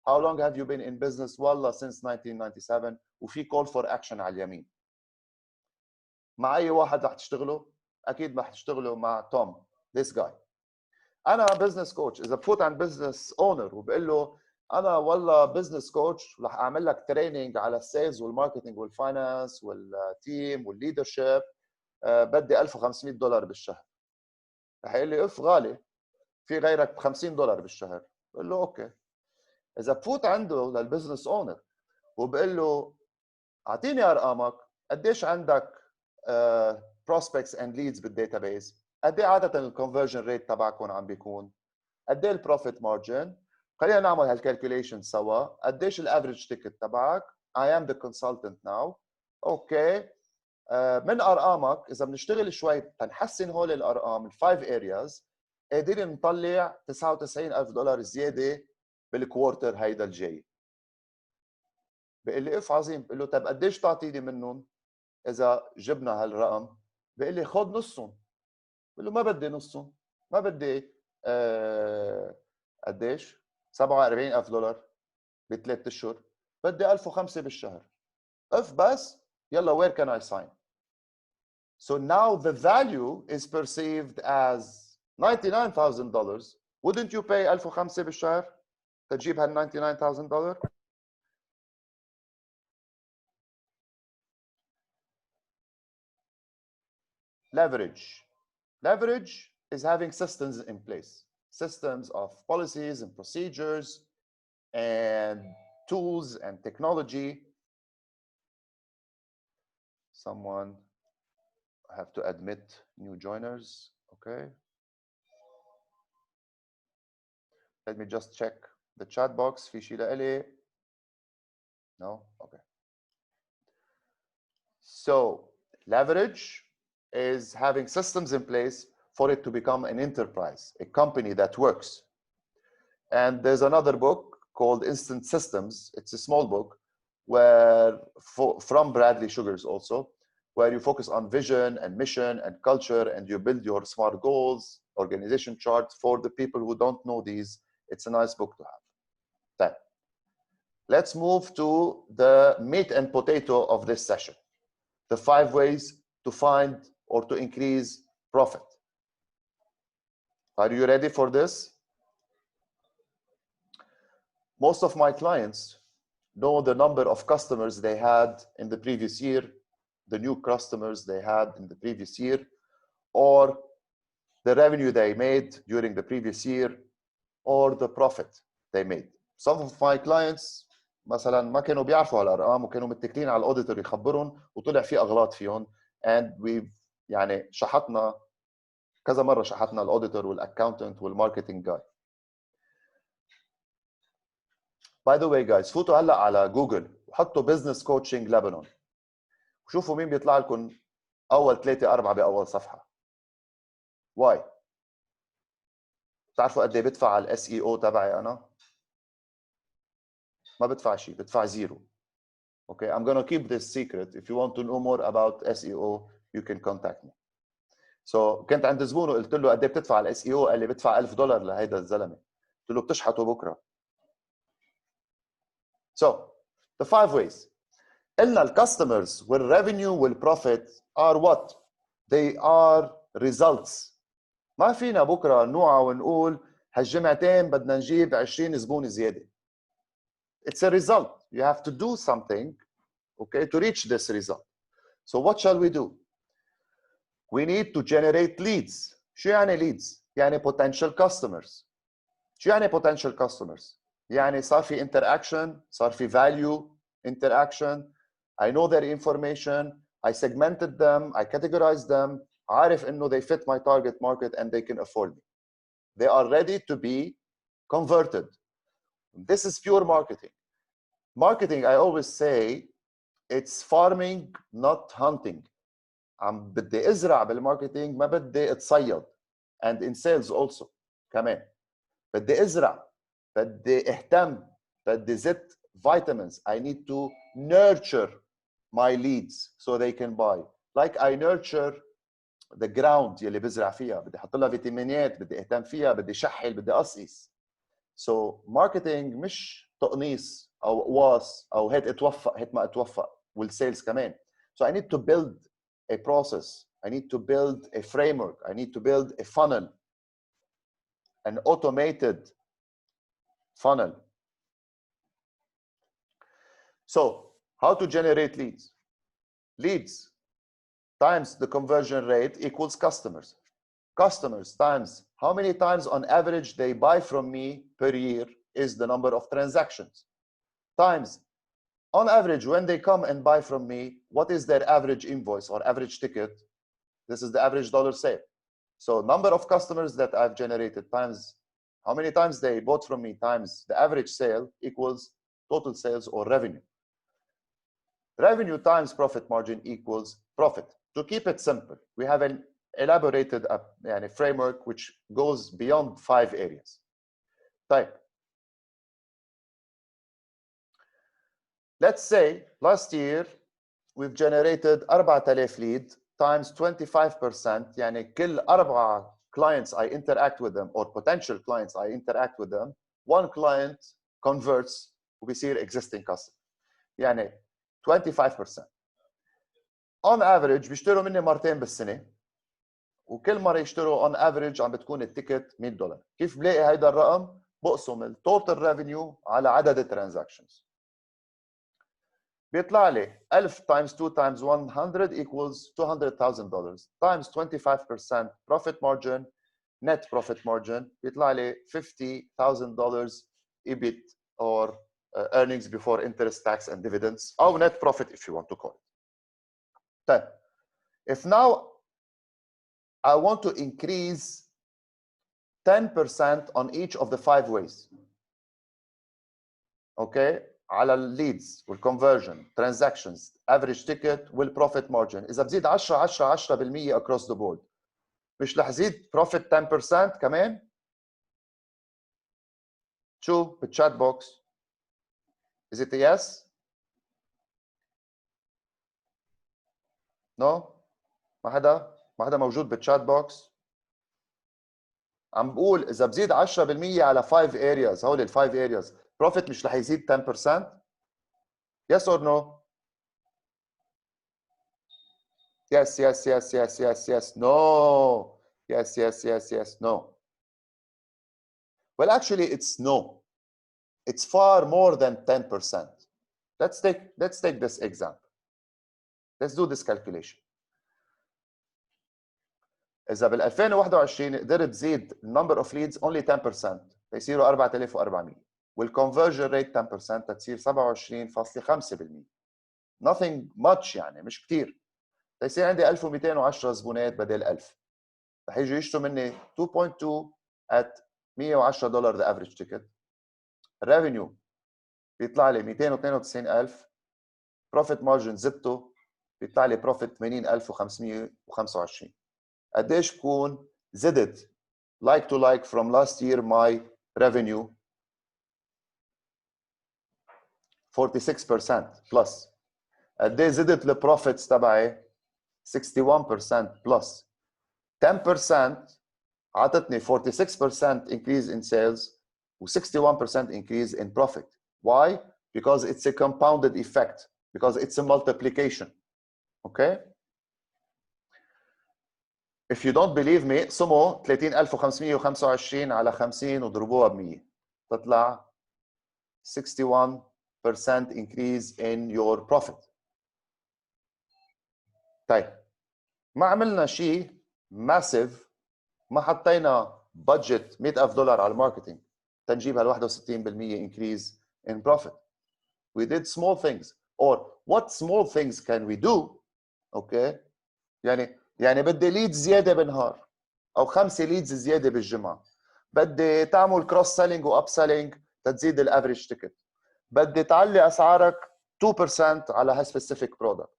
How long have you been in business? Wallah, since 1997. وفي call for action على اليمين. مع أي واحد رح تشتغلوا؟ أكيد ما حتشتغلوا مع توم. This guy. أنا business coach. إذا بفوت عند business owner وبقول له أنا والله business coach رح أعمل لك تريننج على السيلز والماركتينج والفاينانس والتيم والليدرشيب، بدي $1500 بالشهر. رح يقول لي اف غالي، في غيرك $50 بالشهر. بقول له اوكي. اذا بفوت عنده للبزنس اونر وبقول له اعطيني ارقامك، قديش عندك prospects and leads بالداتابيز، قد ايه عاده الكونفرجن ريت تبعكم عم بيكون، قد ايه البروفيت مارجن، خلينا نعمل هالكالكوليشن سوا، قديش الافريج تيكت تبعك. I am the consultant now. اوكي، من ارقامك اذا بنشتغل شوي تنحسن هول الارقام الفايف ارياز، قادرين نطلع $99,000 زياده بالكوارتر هيدا الجاي. بقول لي اف عظيم. بقول له طيب قديش تعطيني منهم اذا جبنا هالرقم؟ بقول لي خذ نصهم. بقول له ما بدي نصهم، ما بدي قديش؟ $47,000 بثلاث اشهر، بدي 1005 بالشهر. اف بس يلا where can I sign? So now the value is perceived as $99,000. Wouldn't you pay 1005 بالشهر تجيب هال $99,000؟ leverage. Leverage is having systems in place, systems of policies and procedures and tools and technology. Someone have to admit new joiners. Okay. Let me just check the chat box. في شيء لإلي؟ No? Okay. So leverage is having systems in place for it to become an enterprise, a company that works. And there's another book called Instant Systems. It's a small book where from Bradley Sugars also, where you focus on vision and mission and culture, and you build your SMART goals, organization chart. For the people who don't know these, it's a nice book to have. Then, let's move to the meat and potato of this session. The 5 ways to find or to increase profit. Are you ready for this? Most of my clients know the number of customers they had in the previous year, the new customers they had in the previous year, or the revenue they made during the previous year, or the profit they made. Some of my clients مثلا ما كانوا بيعرفوا هالارقام وكانوا متكلين على الاوديتور يخبرهم وطلع في اغلاط فيهم and we've يعني شحطنا كذا مره شحطنا الاوديتور والاكاونتنت والماركتنج جاي. By the way guys, فوتوا هلا على جوجل وحطوا بزنس كوتشنج لبنان وشوفوا مين بيطلع لكم اول 3 4 باول صفحه. واي؟ بتعرفوا قد ايه بدفع على الاس اي او تبعي انا؟ ما بدفع شيء، بدفع زيرو. Okay, I'm gonna keep this secret. If you want to know more about SEO, you can contact me. So كنت عند زبون وقلت له قد ايه بتدفع على الاس اي او؟ قال لي بدفع $1000 لهيدا الزلمه. قلت له بتشحته بكره. So the 5 ways. قلنا الكاستمرز والريفينيو والبروفيت are what? They are results. ما فينا بكره نوعى ونقول هالجمعتين بدنا نجيب 20 زبون زياده. It's a result. You have to do something, okay, to reach this result. So what shall we do? We need to generate leads. شو يعني leads؟ يعني potential customers. شو يعني potential customers؟ يعني صار في interaction, صار في value interaction. I know their information. I segmented them. I categorized them. عارف إنه they fit my target market and they can afford me. They are ready to be converted. This is pure marketing. Marketing, I always say, it's farming, not hunting. عم بدي ازرع بالماركتينج، ما بدي اتصيد. And in sales also كمان بدي ازرع، بدي اهتم، بدي زت vitamins. I need to nurture my leads so they can buy. Like I nurture the ground يلي بزرع فيها، بدي احط لها فيتامينات، بدي اهتم فيها، بدي شحل، بدي اقصقص. So marketing مش تقنيص او قواص او هات اتوفق هات ما اتوفق، والسيلز كمان. So I need to build a process. I need to build a framework. I need to build a funnel, an automated funnel. So how to generate leads? Leads times the conversion rate equals customers. Customers times how many times on average they buy from me per year is the number of transactions. Times on average when they come and buy from me, what is their average invoice or average ticket? This is the average dollar sale. So number of customers that I've generated times how many times they bought from me times the average sale equals total sales or revenue. Revenue times profit margin equals profit. To keep it simple, we have an elaborated framework which goes beyond 5 areas. Type. Let's say last year we've generated 4000 lead times 25%. يعني كل 4 clients I interact with them or potential clients I interact with them, 1 client converts وبيصير existing customer. يعني 25%. On average بيشتروا مني مرتين بالسنة، وكل مرة يشتروا on average عم بتكون التيكت $100. كيف بلاقي هيدا الرقم؟ بقسم التوتال ريفينيو على عدد الترانزاكشنز. بيطلع لي 1000 times 2 times 100 equals $200,000 times 25% profit margin net profit margin بيطلع لي $50,000 EBIT or earnings before interest, tax and dividends أو net profit if you want to call it. طيب if now I want to increase 10% on each of the 5 ways. Okay, على الليدز والconversion, transactions, average ticket والprofit margin. إذا بزيد 10% across the board مش رح زيد profit 10% كمان؟ شو بالchat box؟ Is it a yes? No? ما حدا موجود بالchat box؟ عم بقول إذا بزيد 10% على 5 areas هول ال 5 areas profit مش رح يزيد 10%؟ Yes or no? Yes, yes, yes, yes, yes, yes, no. Yes, yes, yes, yes, no. Well, actually, it's no. It's far more than 10%. Let's take this example. Let's do this calculation. إذا بال 2021 قدرت تزيد number of leads only 10% فيصيروا 4400 والconversion rate 10% تصير 27.5%. Nothing much يعني مش كثير. فيصير عندي 1210 زبونات بدل 1000. رح يجوا يشتروا مني 2.2 at $110 the average ticket. revenue بيطلع لي 292,000. profit margin زدته بيطلع لي profit 80,525. قديش بكون زدت like to like from last year my revenue 46% plus. قديش زدت البروفيتس تبعي 61% plus. 10% عطتني 46% increase in sales و 61% increase in profit. Why? Because it's a compounded effect. Because it's a multiplication. Okay? If you don't believe me, سموا 30,525 على 50 وضربوها ب 100 تطلع 61% increase in your profit. طيب ما عملنا شيء massive، ما حطينا budget $100,000 على الماركتينج تنجيب هال 61% increase in profit. We did small things. Or what small things can we do? Okay. يعني بدي ليدز زياده بالنهار او 5 ليدز زياده بالجمعه. بدي تعمل كروس سيلينج واب سيلينج تزيد الافريج تيكت. بدي تعلي اسعارك 2% على هال سبيسيفيك برودكت.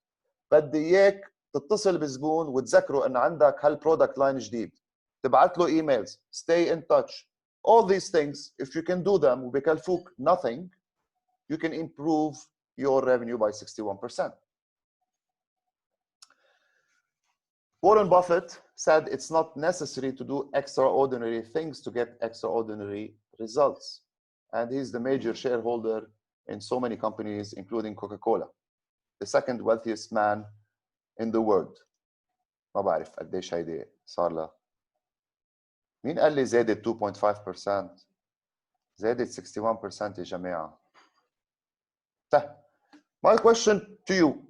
بدي اياك تتصل بزبون وتذكره ان عندك هالبرودكت لاين جديد. تبعت له ايميلز. Stay in touch. All these things if you can do them وبكلفوك nothing you can improve your revenue by 61%. Warren Buffett said it's not necessary to do extraordinary things to get extraordinary results. And he's the major shareholder in so many companies, including Coca-Cola, the second wealthiest man in the world. ما بعرف قديش هيدي صار لها. مين قال لي زادت 2.5%؟ زادت 61% يا جماعة. My question to you,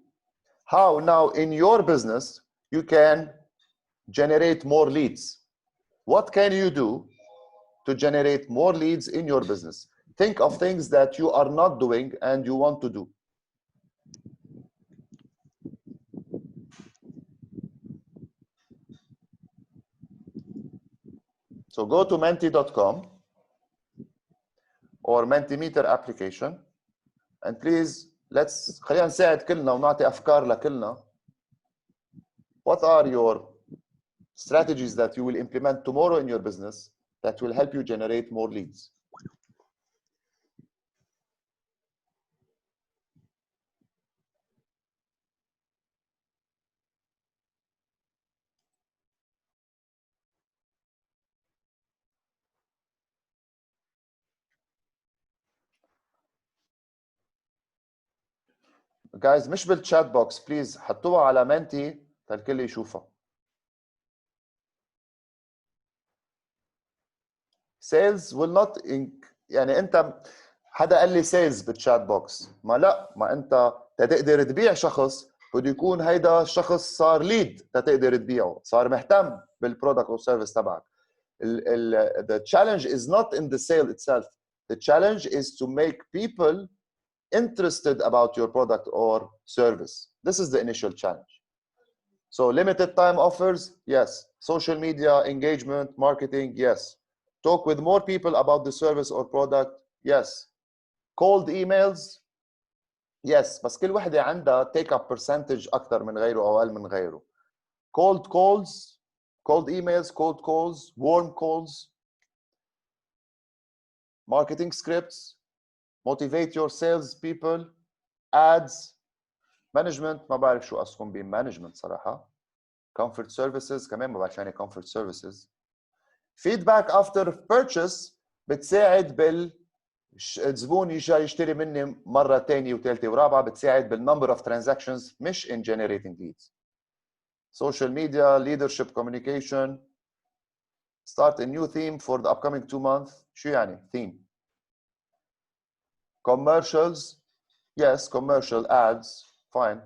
how now in your business you can generate more leads? What can you do to generate more leads in your business? Think of things that you are not doing and you want to do. So go to menti.com or Mentimeter application and please خلينا نساعد كلنا ونعطي أفكار لكلنا. What are your strategies that you will implement tomorrow in your business that will help you generate more leads? Guys مش بالchat box please حطوها على مانتي فالكل يشوفها. Sales will not يعني انت حدا قال لي sales بالchat box ما لا ما انت تقدر تبيع شخص بده يكون هيدا الشخص صار ليد تقدر تبيعه، صار مهتم بالبرودكت او سيرفيس تبعك. The challenge is not in the sale itself. The challenge is to make people interested about your product or service. This is the initial challenge. So limited time offers, yes. Social media engagement, marketing, yes. Talk with more people about the service or product, yes. Cold emails, yes. بس كل وحدة عندها take up percentage أكثر من غيره أو أقل من غيره. Cold calls, cold emails, cold calls, warm calls, marketing scripts, motivate your sales people, ads, management. ما بعرف شو قصدكم بمانجمنت صراحة. Comfort services كمان ما بعرف شو يعني comfort services. Feedback after purchase بتساعد الزبون يجي يشتري مني مرة ثانية وثالثة ورابعة، بتساعد بالنمبر of transactions مش in generating leads. Social media, leadership, communication. Start a new theme for the upcoming 2 months. شو يعني theme؟ Commercials, yes, commercial ads, fine.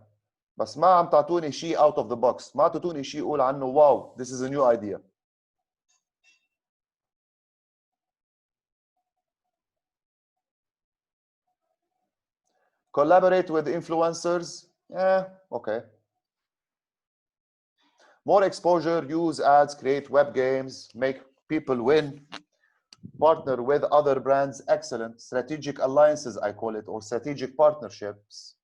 بس ما عم تعطوني شيء out of the box، ما تعطوني شيء يقول عنه واو this is a new idea. Collaborate with influencers, okay. More exposure, use ads, create web games, make people win. Partner with other brands, excellent. Strategic alliances, I call it, or strategic partnerships,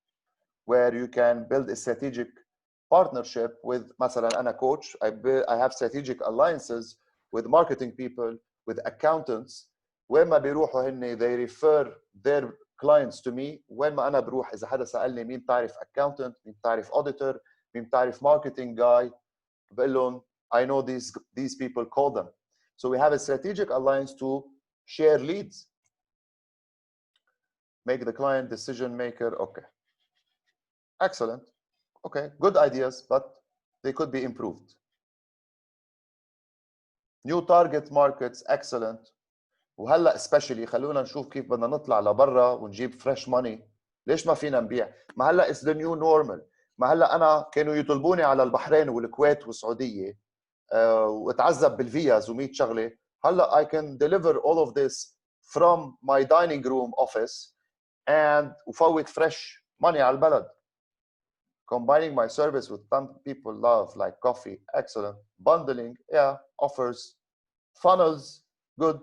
where you can build a strategic partnership with, مثلا أنا coach, I have strategic alliances with marketing people, with accountants. وين ما بيروحوا هن they refer their clients to me. وين ما أنا بروح إذا حدا سألني مين تعرف accountant, مين تعرف auditor, مين تعرف marketing guy، بقول لهم I know these people, call them. So we have a strategic alliance to share leads. Make the client decision maker, okay. Excellent. Okay, good ideas, but they could be improved. New target markets, excellent. وهلا especially خلونا نشوف كيف بدنا نطلع لبرا ونجيب fresh money. ليش ما فينا نبيع؟ ما هلا is the new normal. ما هلا انا كانوا يطلبوني على البحرين والكويت والسعوديه واتعذب بالفيز و100 شغله. هلا I can deliver all of this from my dining room office and وفوت fresh money على البلد. Combining my service with some people love, like coffee, excellent. Bundling, yeah, offers. Funnels, good.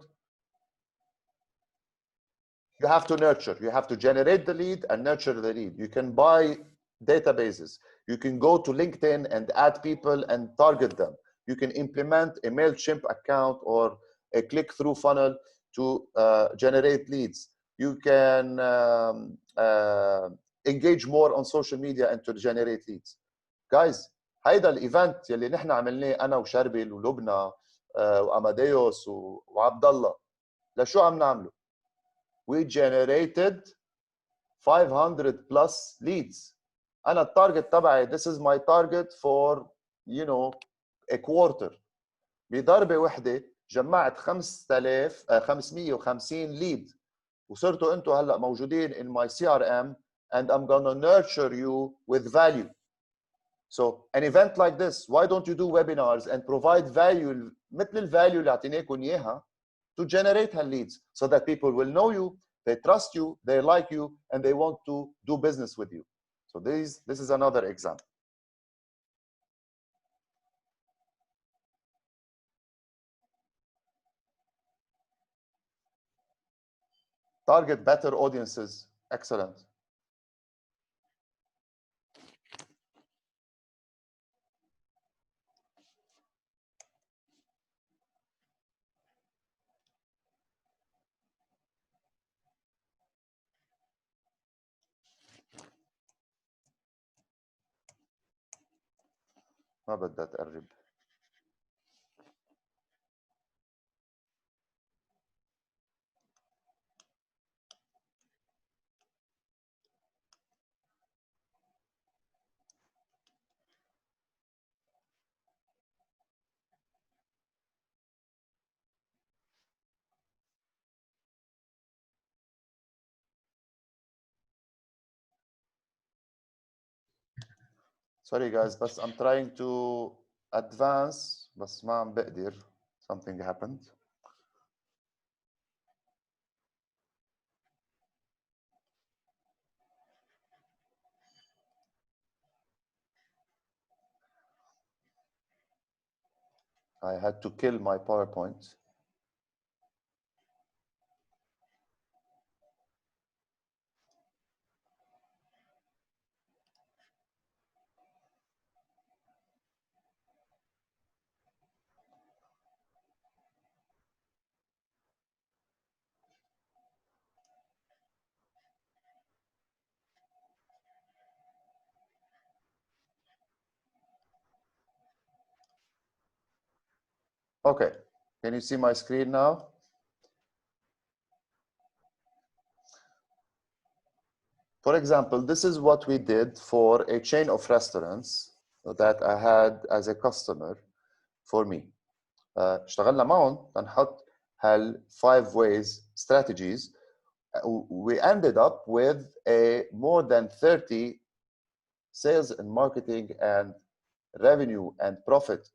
You have to nurture. You have to generate the lead and nurture the lead. You can buy databases. You can go to LinkedIn and add people and target them. You can implement a MailChimp account or a click-through funnel to generate leads. You can engage more on social media and to generate leads. Guys, هيدا الايفنت يلي نحن عملناه انا وشربل ولبنى واماديوس وعبد الله، لشو عم نعمله؟ We generated 500 plus leads. انا التارجت تبعي this is my target for a quarter. بضربه وحده جمعت 5550 ليد وصرتوا انتم هلا موجودين in my CRM and I'm gonna nurture you with value. So an event like this, why don't you do webinars and provide value مثل الفاليو اللي اعطيناكم اياها to generate her leads so that people will know you, they trust you, they like you, and they want to do business with you. So this is another example. Target better audiences, excellent. ما بدها تقرب. sorry guys بس I'm trying to advance بس ما عم بقدر something happened. I had to kill my PowerPoint. Okay, can you see my screen now? For example, this is what we did for a chain of restaurants that I had as a customer for me. اشتغلنا معهم لنحط هال 5 ways strategies. We ended up with a more than 30 sales and marketing and revenue and profit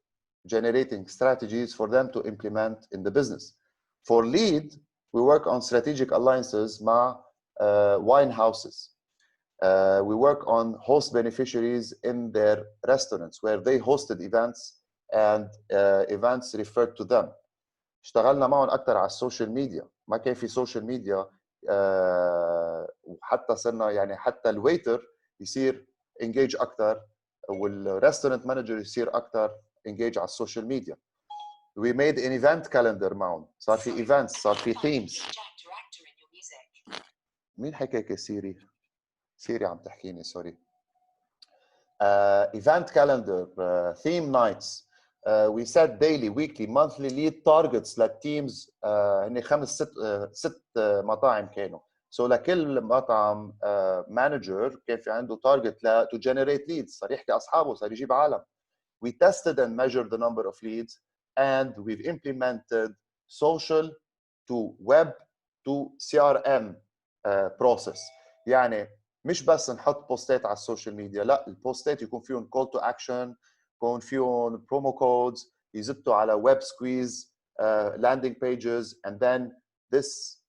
generating strategies for them to implement in the business. For lead, we work on strategic alliances مع wine houses. We work on host beneficiaries in their restaurants where they hosted events and events referred to them. اشتغلنا معهم اكثر على السوشيال ميديا، ما كان في سوشيال ميديا وحتى صرنا يعني حتى الويتر يصير انجيج اكثر والريستورانت مانجر يصير اكثر انجيج على السوشيال ميديا. We made an event calendar معهم، صار في ايفنتس، صار في themes. مين حكاك سيري؟ سيري عم تحكيني سوري. Event calendar, theme nights. We set daily, weekly, monthly lead targets للتيمز. هن 5-6 مطاعم كانوا. So لكل مطعم manager كان في عنده target to generate leads. صار يحكي أصحابه، صار يجيب عالم. We tested and measured the number of leads and we've implemented social to web to CRM process. يعني مش بس نحط بوستات على السوشيال ميديا، لا البوستات يكون فيهم call to action، يكون فيهم promo codes، يزتوا على web squeeze landing pages, and then this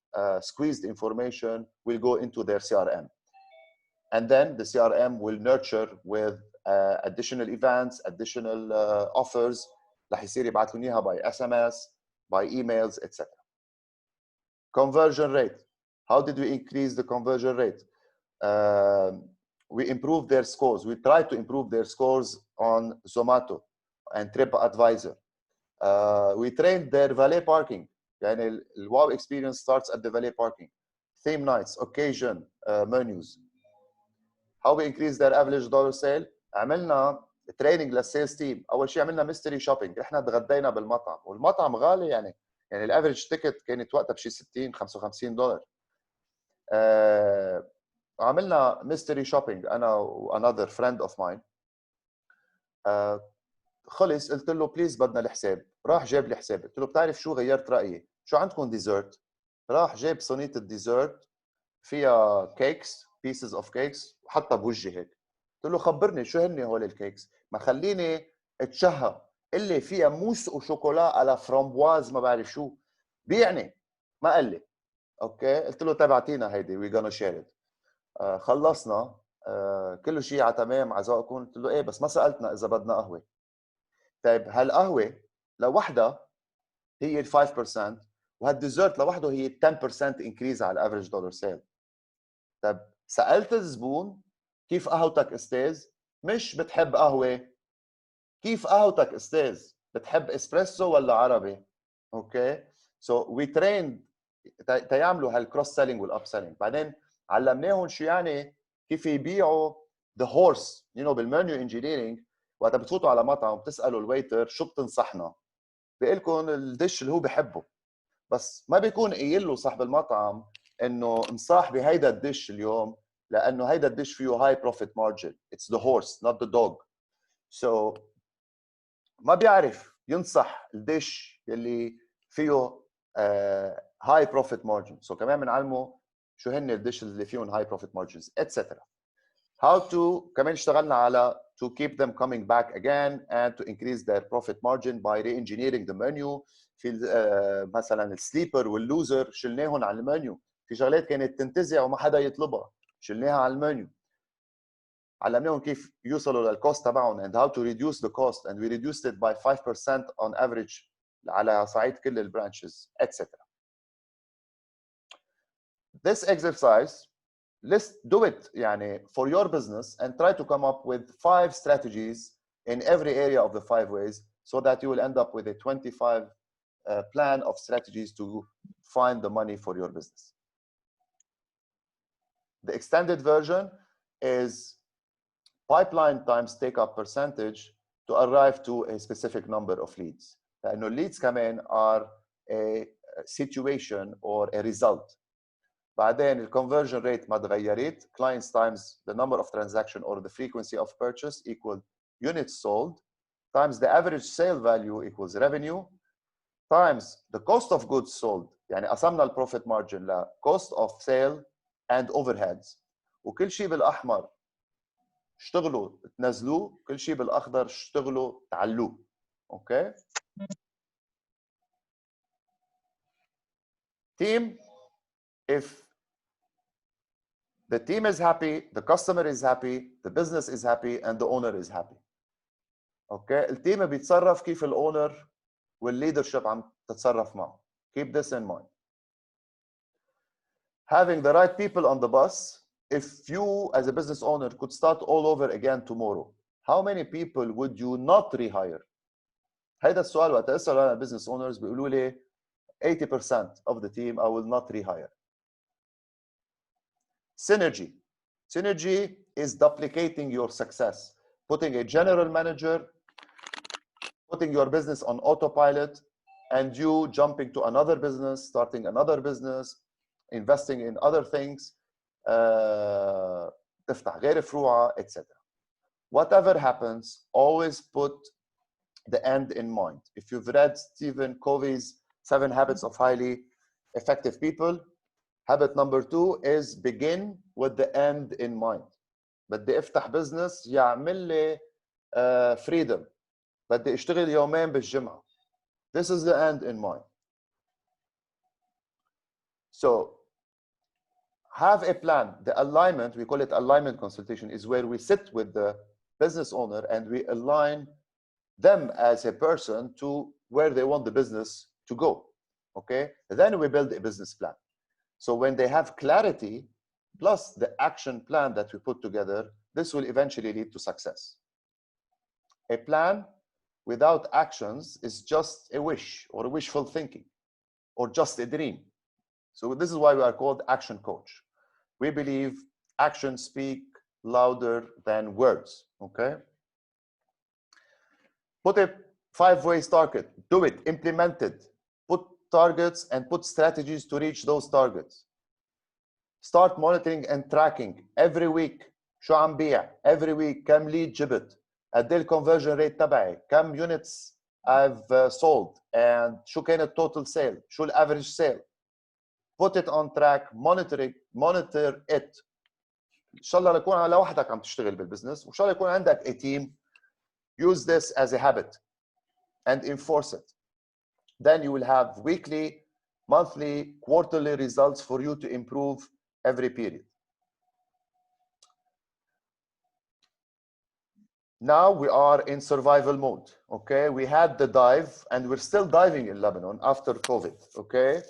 squeezed information will go into their CRM. And then the CRM will nurture with additional events, additional offers. رح يصير يبعث لهم اياها by SMS, by emails, etc. Conversion rate. How did we increase the conversion rate? We improved their scores. We tried to improve their scores on Zomato and TripAdvisor. We trained their valet parking. يعني the wow experience starts at the valet parking. Theme nights, occasion, menus. How we increase their average dollar sale? عملنا training للسيلز تيم. أول شيء عملنا mystery shopping. إحنا تغدينا بالمطعم والمطعم غالي يعني الافريج تيكت كانت وقتها بشي 60 $55. عملنا mystery shopping انا و another friend of mine. خلص قلت له بليز بدنا الحساب، راح جاب لي حساب. قلت له بتعرف شو غيرت رايي؟ شو عندكم ديزرت؟ راح جاب صينيه الديزرت فيها كيكس pieces of cakes وحطها بوجهي هيك. قلت له خبرني شو هن هول الكيكس؟ ما خليني اتشهى. اللي فيها موس وشوكولا على فرامبواز ما بعرف شو بيعني. ما قال لي اوكي. قلت له تبعتينا هيدي وي gonna share it. خلصنا كل شيء على تمام على ذوقكم. قلت له ايه بس ما سالتنا اذا بدنا قهوه. طيب هالقهوه لوحدها هي ال 5% وهالديزرت لوحده هي 10% انكريز على الافريج دولار سيل. طيب سالت الزبون كيف قهوتك استاذ؟ مش بتحب قهوه، كيف قهوتك استاذ؟ بتحب اسبريسو ولا عربي؟ اوكي. سو وي تريند تيعملوا هالكروس سيلينج والاب سيلينج. بعدين علمناهم شو يعني كيف يبيعوا ذا هورس. بالمنيو انجينيرنج وقت بتفوتوا على مطعم بتسالوا الويتر شو بتنصحنا؟ بيقول لكم الدش اللي هو بحبه، بس ما بيكون قايل له صاحب المطعم انه انصاح بهيدا الدش اليوم لانه هيدا الدش فيه هاي بروفيت مارجن. اتس ذا هورس نوت ذا دوغ. سو ما بيعرف ينصح الدش اللي فيه هاي بروفيت مارجن. سو كمان بنعلمه شو هن الديشز اللي فيهم هاي بروفيت مارجنز اتسترا. هاو تو كمان اشتغلنا على to keep them coming back again and to increase their profit margin by re-engineering the menu. في مثلا السليبر واللوزر شلناهم على المنيو، في شغلات كانت تنتزع وما حدا يطلبها شلناها على المنيو. علمناهم كيف يوصلوا للكوست تبعهم and how to reduce the cost, and we reduced it by 5% on average على صعيد كل البرانشز etc. This exercise, let's do it يعني for your business and try to come up with 5 strategies in every area of the 5 ways so that you will end up with a 25 plan of strategies to find the money for your business. The extended version is pipeline times take-up percentage to arrive to a specific number of leads. لأنه leads كمان are a situation or a result. بعدين ال conversion rate ما تغيرت. Clients times the number of transaction or the frequency of purchase equal units sold times the average sale value equals revenue times the cost of goods sold. يعني قسمنا ال profit margin ل cost of sale and overheads. وكل شيء بالأحمر اشتغلوا تنزلوه، كل شيء بالاخضر اشتغلوا تعلوه. اوكي. Team, if the team is happy, the customer is happy, the business is happy, and the owner is happy. اوكي. التيم بيتصرف كيف الاونر والليدرشيب عم تتصرف معه. Keep this in mind. Having the right people on the bus. If you as a business owner could start all over again tomorrow, how many people would you not rehire? هيدا السؤال وقت اسال انا business owners بيقولوا لي 80% of the team I will not rehire. Synergy. Synergy is duplicating your success. Putting a general manager, putting your business on autopilot, and you jumping to another business, starting another business, investing in other things, تفتح غير فروعها, etc. Whatever happens, always put the end in mind. If you've read Stephen Covey's 7 Habits of Highly Effective People, habit number 2 is begin with the end in mind. بدي افتح business يعمل لي freedom. بدي اشتغل يومين بالجمعة. This is the end in mind. So have a plan. The alignment, we call it alignment consultation, is where we sit with the business owner and we align them as a person to where they want the business to go. Okay? Then we build a business plan. So when they have clarity, plus the action plan that we put together, this will eventually lead to success. A plan without actions is just a wish or wishful thinking or just a dream. So this is why we are called Action Coach. We believe actions speak louder than words. Okay? Put a 5 ways target. Do it. Implement it. Put targets and put strategies to reach those targets. Start monitoring and tracking every week. شو عم بيع every week. كم lead جبت. قد ايه conversion rate تبعي. كم units I've sold. And شو كانت total sale. شو average sale. Put it on track. Monitor it. ان شاء الله يكون على وحدك عم تشتغل بالبزنس وان شاء الله يكون عندك a team. Use this as a habit and enforce it. Then you will have weekly, monthly, quarterly results for you to improve every period. Now we are in survival mode. Okay, we had the dive and we're still diving in Lebanon after COVID. Okay,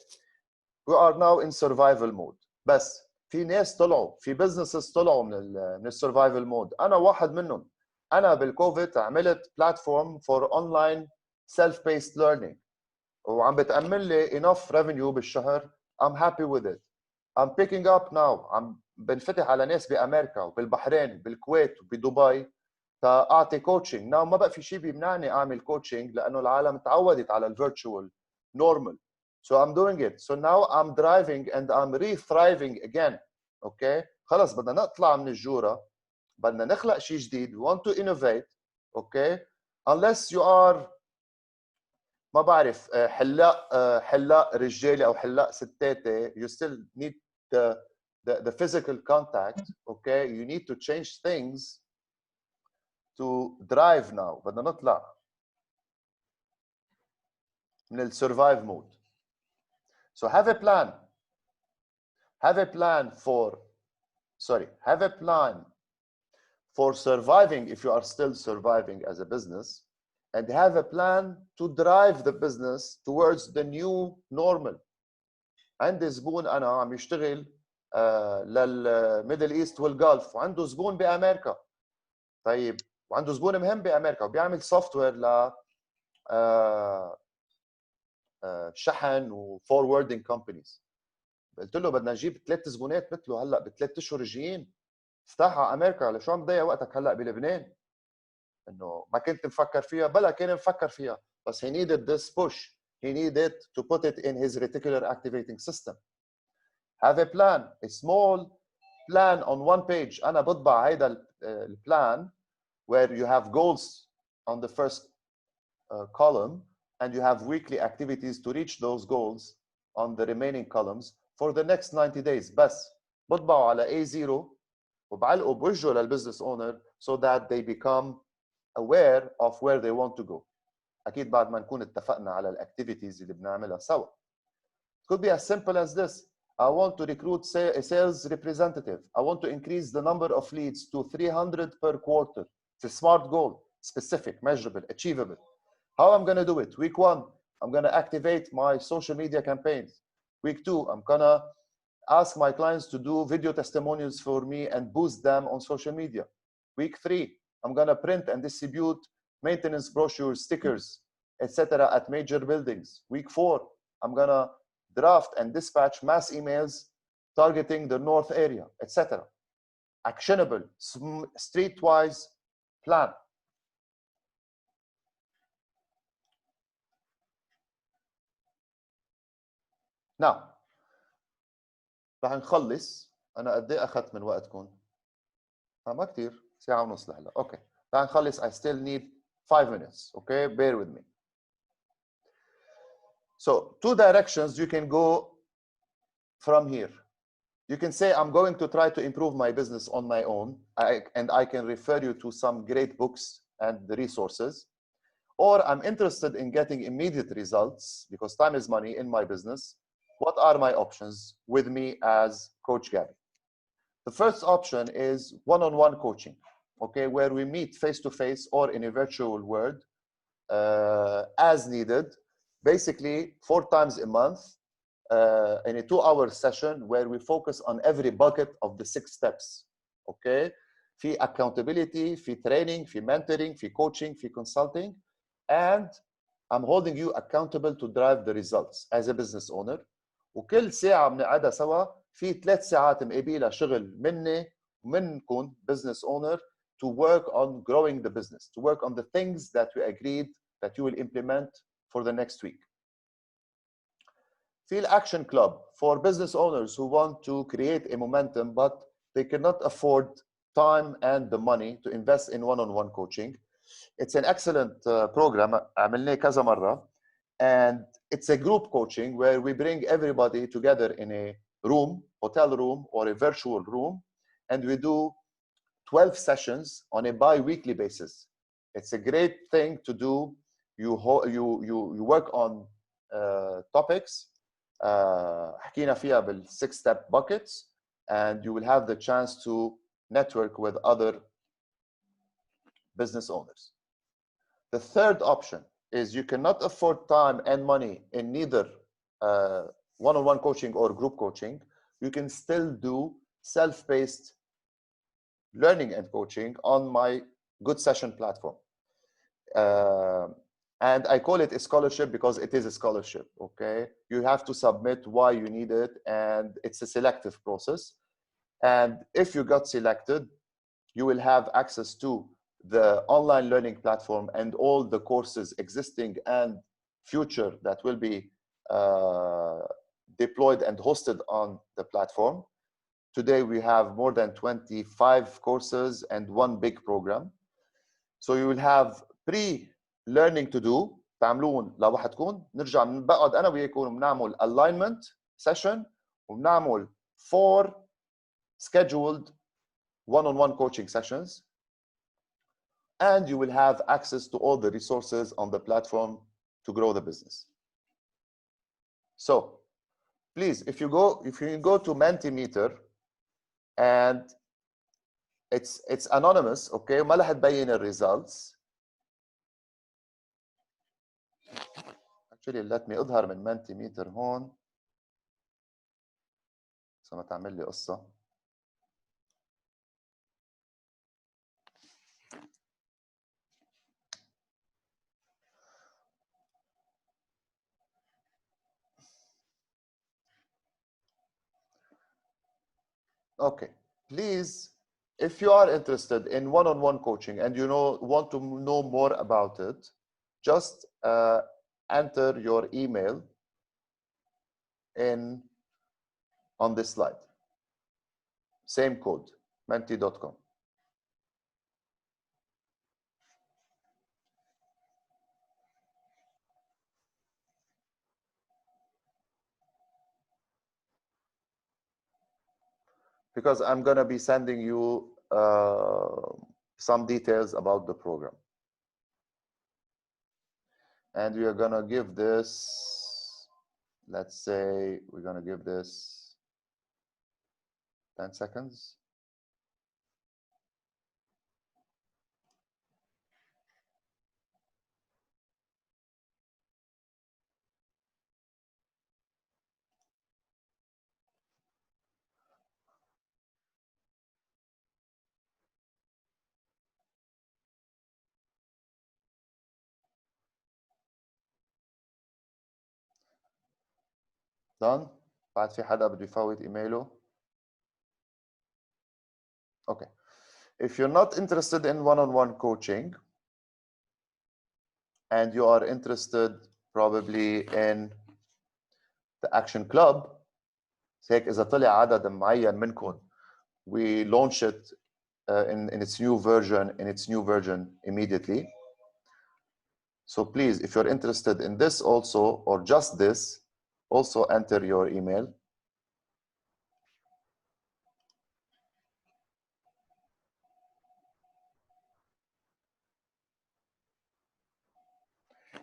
we are now in survival mode. بس في ناس طلعوا في businesses طلعوا من السرفايفل مود. أنا واحد منهم. أنا بالكوفيد عملت platform for online self-paced learning وعم بتأمن لي enough revenue بالشهر. I'm happy with it. I'm picking up now. عم بنفتح على ناس بأمريكا وبالبحرين وبالكويت وبدبي تأعطي coaching. Now ما بقى في شيء بيمنعني أعمل coaching لأنه العالم تعودت على virtual normal. So I'm doing it. So now I'm driving and I'm re-thriving again. Okay? خلص بدنا نطلع من الجورة. بدنا نخلق شيء جديد. We want to innovate. Okay? Unless you are ما بعرف حلاق رجالي أو حلاق ستاتي, you still need the physical contact. Okay? You need to change things to drive now. بدنا نطلع من ال survive mode. So have a plan. Have a plan for surviving if you are still surviving as a business, and have a plan to drive the business towards the new normal. عندي زبون أنا عم يشتغل للميدل إيست والجولف، وعنده زبون بأمريكا. طيب وعنده زبون مهم بأمريكا وبيعمل سوفت وير ل شحن وفوروردنج كومبانيز. قلت له بدنا نجيب 3 زبونات مثله هلا ب3 اشهر الجايين. افتحها على امريكا، لشو عم تضيع وقتك هلا بلبنان؟ انه ما كنت مفكر فيها؟ بلا كان مفكر فيها، بس he needed this push. He needed to put it in his reticular activating system. Have a plan, a small plan on one page. أنا بطبع هيدا البلان where you have goals on the first column and you have weekly activities to reach those goals on the remaining columns for the next 90 days. بس بطبعه على A0 وبعلقه بوجهه للبزنس اونر so that they become aware of where they want to go. اكيد بعد ما نكون اتفقنا على الاكتيفيتيز اللي بنعملها سوا. It could be as simple as this. I want to recruit a sales representative. I want to increase the number of leads to 300 per quarter. It's a smart goal, specific, measurable, achievable. How I'm going to do it? Week 1, I'm going to activate my social media campaigns. Week 2, I'm going to ask my clients to do video testimonials for me and boost them on social media. Week 3, I'm going to print and distribute maintenance brochures, stickers, etc. at major buildings. Week 4, I'm going to draft and dispatch mass emails targeting the North area, etc. Actionable, streetwise plan. Now, رح نخلص. أنا قد إيه أخذت من وقتكم؟ ما كتير، ساعة ونص لهلا. Okay. رح نخلص. I still need 5 minutes. Okay, bear with me. So, 2 directions you can go from here. You can say, I'm going to try to improve my business on my own, and I can refer you to some great books and the resources. Or I'm interested in getting immediate results because time is money in my business. What are my options with me as Coach Gaby? The first option is one-on-one coaching, okay, where we meet face-to-face or in a virtual world as needed, basically 4 times a month in a 2-hour session where we focus on every bucket of the 6 steps, okay? في accountability, في training, في mentoring, في coaching, في consulting, and I'm holding you accountable to drive the results as a business owner. وكل ساعة بنقعدها سوا في 3 ساعات مقابلها شغل مني ومنكم business owner to work on growing the business, to work on the things that we agreed that you will implement for the next week. Feel Action Club for business owners who want to create a momentum, but they cannot afford time and the money to invest in one-on-one coaching. It's an excellent program. عملناه كذا مرة. And it's a group coaching where we bring everybody together in a room, hotel room or a virtual room, and we do 12 sessions on a bi-weekly basis. It's a great thing to do. You work on topics. حكينا فيها بال 6-step buckets, and you will have the chance to network with other business owners. The third option is you cannot afford time and money in neither one-on-one coaching or group coaching. You can still do self-paced learning and coaching on my Good Session platform. And I call it a scholarship because it is a scholarship, okay? You have to submit why you need it, and it's a selective process. And if you got selected, you will have access to the online learning platform and all the courses existing and future that will be deployed and hosted on the platform. Today, we have more than 25 courses and 1 big program. So you will have pre-learning to do, تعملون لوحدكم. نرجع بقعد أنا وياكم بنعمل alignment session وبنعمل 4 scheduled one-on-one coaching sessions. and you will have access to all the resources on the platform to grow the business. So please, if you go to Mentimeter, and it's anonymous, okay, وما رح تبين الريزلتس. Actually let me اظهر من Mentimeter هون بس ما تعمل لي قصة. Okay, please, if you are interested in one-on-one coaching and you want to know more about it, just enter your email on this slide. Same code, menti.com. Because I'm going to be sending you some details about the program. And we are going to give this, let's say we're going to give this 10 seconds. Done. بعد في حدا بده يفوت ايميله. Okay. If you're not interested in one-on-one coaching and you are interested probably in the Action Club, هيك إذا طلع عدد معين منكم, we launch it in its new version immediately. So please, if you're interested in this also, or just this, also enter your email.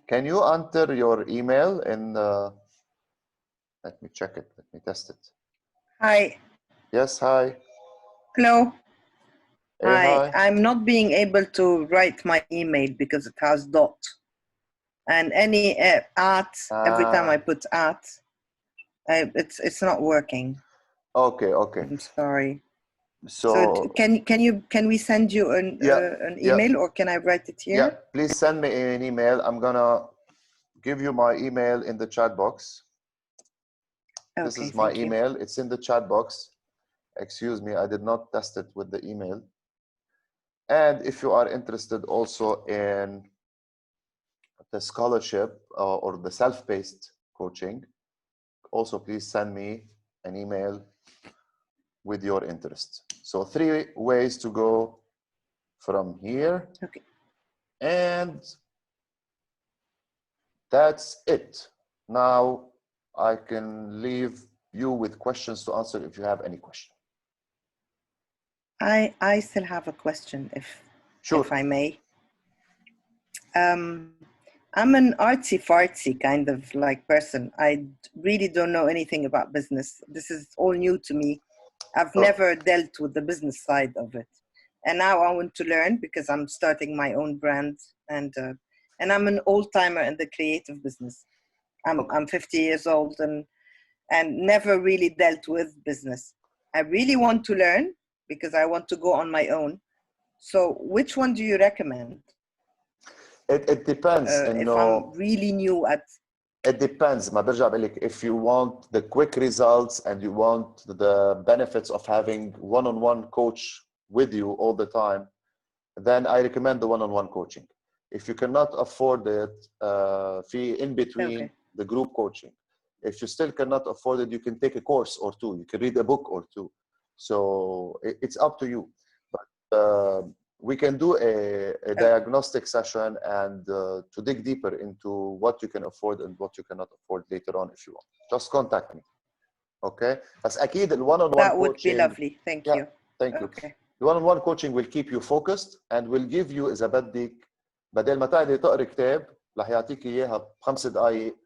Can you enter your email in let me check it, let me test it. Hi. Yes, hi. Hello. Hey, hi. I'm not being able to write my email because it has dot. And any at, every time I put at, it's not working. Okay, okay. I'm sorry. So can we send you an email, or can I write it here? Yeah, please send me an email. I'm gonna give you my email in the chat box. Okay, this is my email. It's in the chat box. Excuse me, I did not test it with the email. And if you are interested also in the scholarship or the self-paced coaching, also please send me an email with your interest. So 3 ways to go from here. Okay. And that's it. Now I can leave you with questions to answer if you have any question. I still have a question, if I may. I'm an artsy-fartsy kind of like person. I really don't know anything about business. This is all new to me. I've never dealt with the business side of it. And now I want to learn because I'm starting my own brand, and I'm an old-timer in the creative business. I'm 50 years old and never really dealt with business. I really want to learn because I want to go on my own. So which one do you recommend? It depends. If I'm really new at... It depends. ما برجع بقول لك, if you want the quick results and you want the benefits of having one-on-one coach with you all the time, then I recommend the one-on-one coaching. If you cannot afford it, in between the group coaching. If you still cannot afford it, you can take a course or two. You can read a book or two. So it's up to you. But we can do a diagnostic session and to dig deeper into what you can afford and what you cannot afford later on if you want. Just contact me. Okay? بس أكيد one-on-one coaching. That would be lovely. Thank you. Thank you. Okay. The one-on-one coaching will keep you focused and will give you إذا بدك بدل ما تقعدي تقري كتاب رح يعطيك إياها ب5 دقائق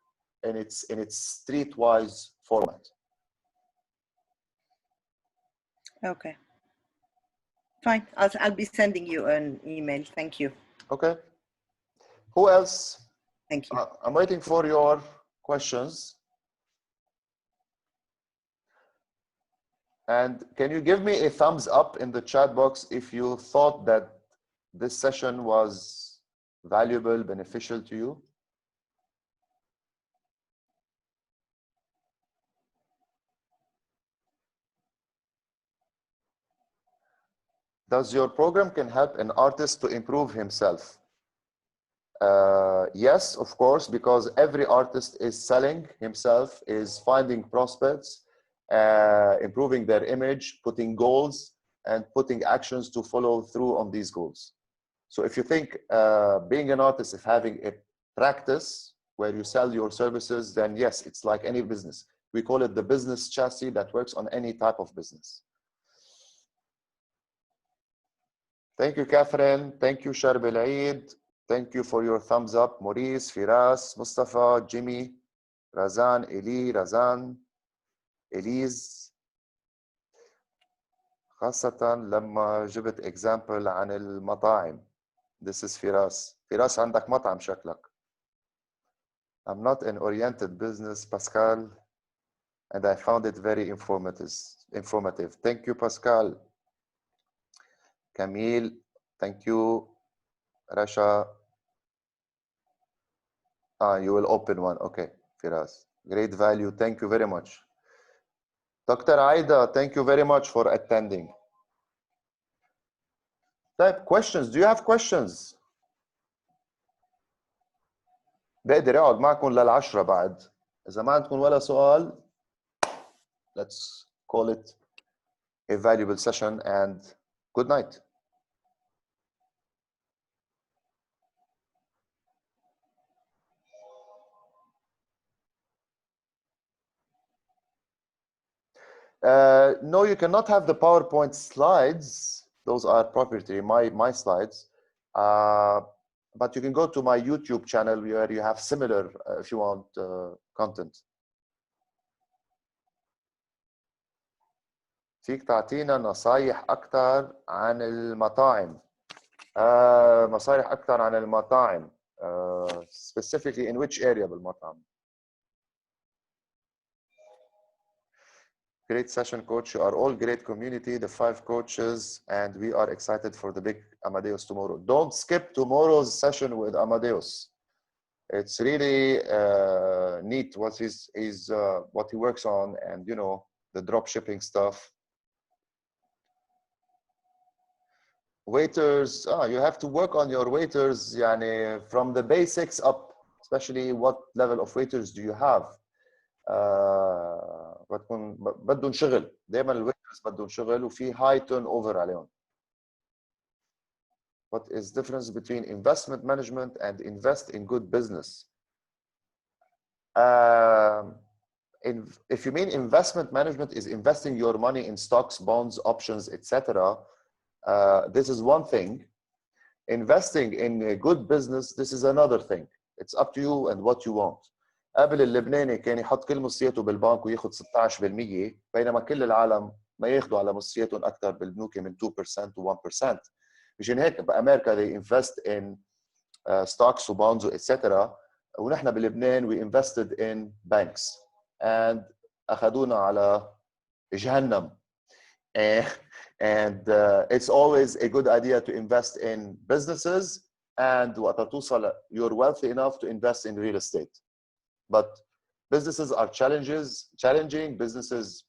in its streetwise format. Okay. Fine. I'll be sending you an email. Thank you. Okay. Who else? Thank you. I'm waiting for your questions. And can you give me a thumbs up in the chat box if you thought that this session was valuable, beneficial to you? Does your program can help an artist to improve himself? Yes, of course, because every artist is selling himself, is finding prospects, improving their image, putting goals, and putting actions to follow through on these goals. So if you think being an artist is having a practice where you sell your services, then yes, it's like any business. We call it the business chassis that works on any type of business. Thank you, Catherine. Thank you, Sharb El Eid. Thank you for your thumbs up. Maurice, Firas, Mustafa, Jimmy, Razan, Eli, Razan, Elise. خاصة لما جبت example عن المطاعم. This is Firas. Firas عندك مطعم شكلك. I'm not an oriented business, Pascal, and I found it very informative. Thank you, Pascal. Camille, thank you. Rasha, you will open one. Okay, Firas. Great value. Thank you very much. Dr. Aida, thank you very much for attending. Type questions. Do you have questions? بقدر اقعد معكم لل10 بعد. إذا ما عندكم ولا سؤال, let's call it a valuable session and good night. No, you cannot have the PowerPoint slides. Those are proprietary, my slides. But you can go to my YouTube channel where you have similar, if you want, content. فيك تعطينا نصايح أكثر عن المطاعم. نصايح أكثر عن المطاعم. Specifically in which area بالمطعم? Great session, coach. You are all great community, the 5 coaches, and we are excited for the big Amadeus tomorrow. Don't skip tomorrow's session with Amadeus. It's really neat what what he works on, and you know, the drop shipping stuff. Waiters, you have to work on your waiters يعني from the basics up, especially what level of waiters do you have. بتكون بدهم شغل دائما الويترز بدهم شغل وفي high turnover عليهم. What is the difference between investment management and invest in good business? If you mean investment management is investing your money in stocks, bonds, options, etc. This is one thing. Investing in a good business, this is another thing. It's up to you and what you want. قبل اللبناني كان يحط كل مصرياته بالبنك وياخذ 16%، بينما كل العالم ما ياخذوا على مصرياتهم اكثر بالبنوك من 2% و 1%. مشان هيك بامريكا they invest in stocks و bonds etc. ونحن بلبنان we invested in banks and اخذونا على جهنم. And it's always a good idea to invest in businesses, and وقت توصل you're wealthy enough to invest in real estate. But businesses are challenging. Businesses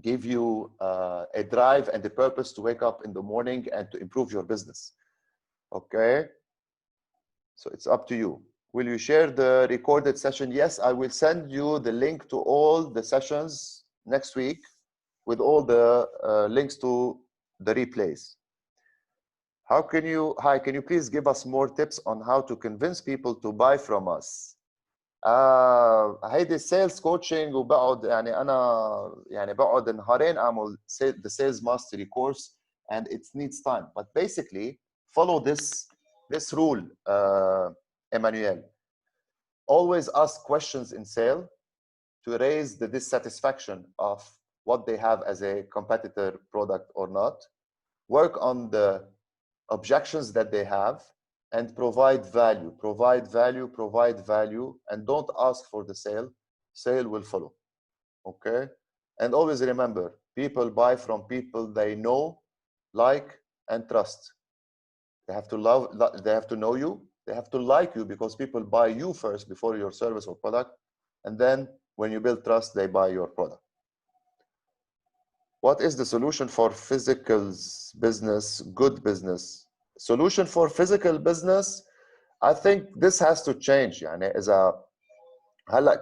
give you a drive and a purpose to wake up in the morning and to improve your business. Okay? So it's up to you. Will you share the recorded session? Yes, I will send you the link to all the sessions next week with all the links to the replays. Can you please give us more tips on how to convince people to buy from us? هيدي السيلز كوتشنج وبقعد يعني انا يعني بقعد نهارين اعمل the sales mastery course and it needs time. But basically, follow this rule, Emmanuel. Always ask questions in sale to raise the dissatisfaction of what they have as a competitor product or not. Work on the objections that they have and provide value, and don't ask for the sale. Sale will follow, okay? And always remember, people buy from people they know, like, and trust. They have to they have to know you, they have to like you, because people buy you first before your service or product. And then when you build trust, they buy your product. What is the solution for physical business, good business? Solution for physical business, I think this has to change. يعني إذا هلا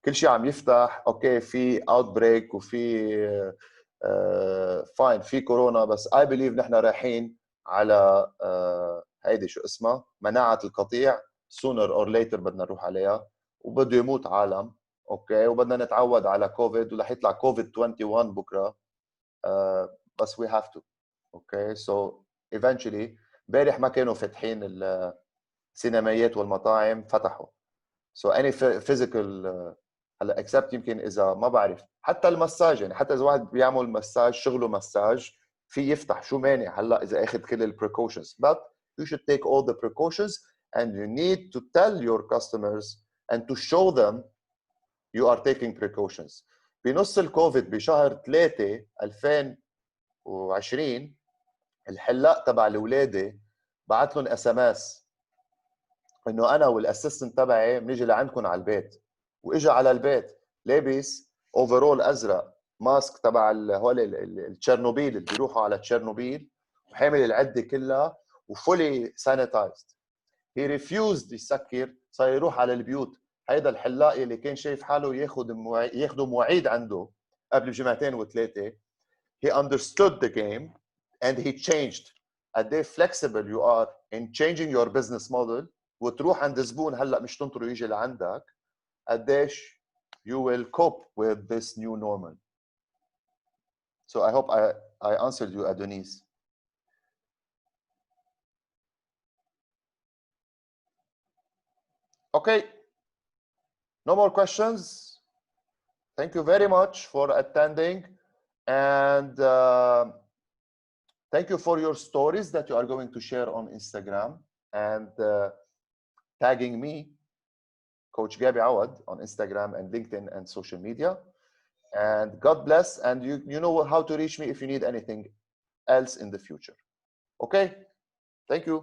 كل شيء عم يفتح، اوكي في outbreak وفي فاين في كورونا، بس I believe نحن رايحين على هيدي شو اسمها مناعة القطيع. sooner or later بدنا نروح عليها، وبده يموت عالم، اوكي، وبدنا نتعود على كوفيد، ورح يطلع كوفيد 21 بكره، بس we have to. اوكي so eventually امبارح ما كانوا فاتحين السينمايات والمطاعم، فتحوا. so any physical هلا except يمكن اذا ما بعرف حتى المساج، يعني حتى اذا واحد بيعمل مساج شغله مساج في يفتح، شو مانع هلا اذا اخذ كل البريكوشنز. but you should take all the precautions and you need to tell your customers and to show them you are taking precautions. بنص الكوفيد بشهر 3 2020 الحلاق تبع الولاده بعت لهم SMS انه انا والاسيستنت تبعي بنيجي لعندكم على البيت، واجا على البيت لابس اوفرول ازرق، ماسك تبع هول التشيرنوبيل اللي بيروحوا على تشيرنوبيل، وحامل العده كلها وفولي سانيتايزد. هي ريفيوزد يسكر، صار يروح على البيوت. هيدا الحلاق اللي كان شايف حاله ياخذ مواعيد عنده قبل جمعتين وثلاثه. He understood the game and he changed. قد ايه flexible you are in changing your business model، وتروح عند زبون هلا مش تنطره يجي لعندك. قديش you will cope with this new normal. So I hope I answered you, Adonis. Okay, no more questions. Thank you very much for attending, and thank you for your stories that you are going to share on Instagram and tagging me, Coach Gaby Awad, on Instagram and LinkedIn and social media. And God bless, and you know how to reach me if you need anything else in the future. Okay, thank you.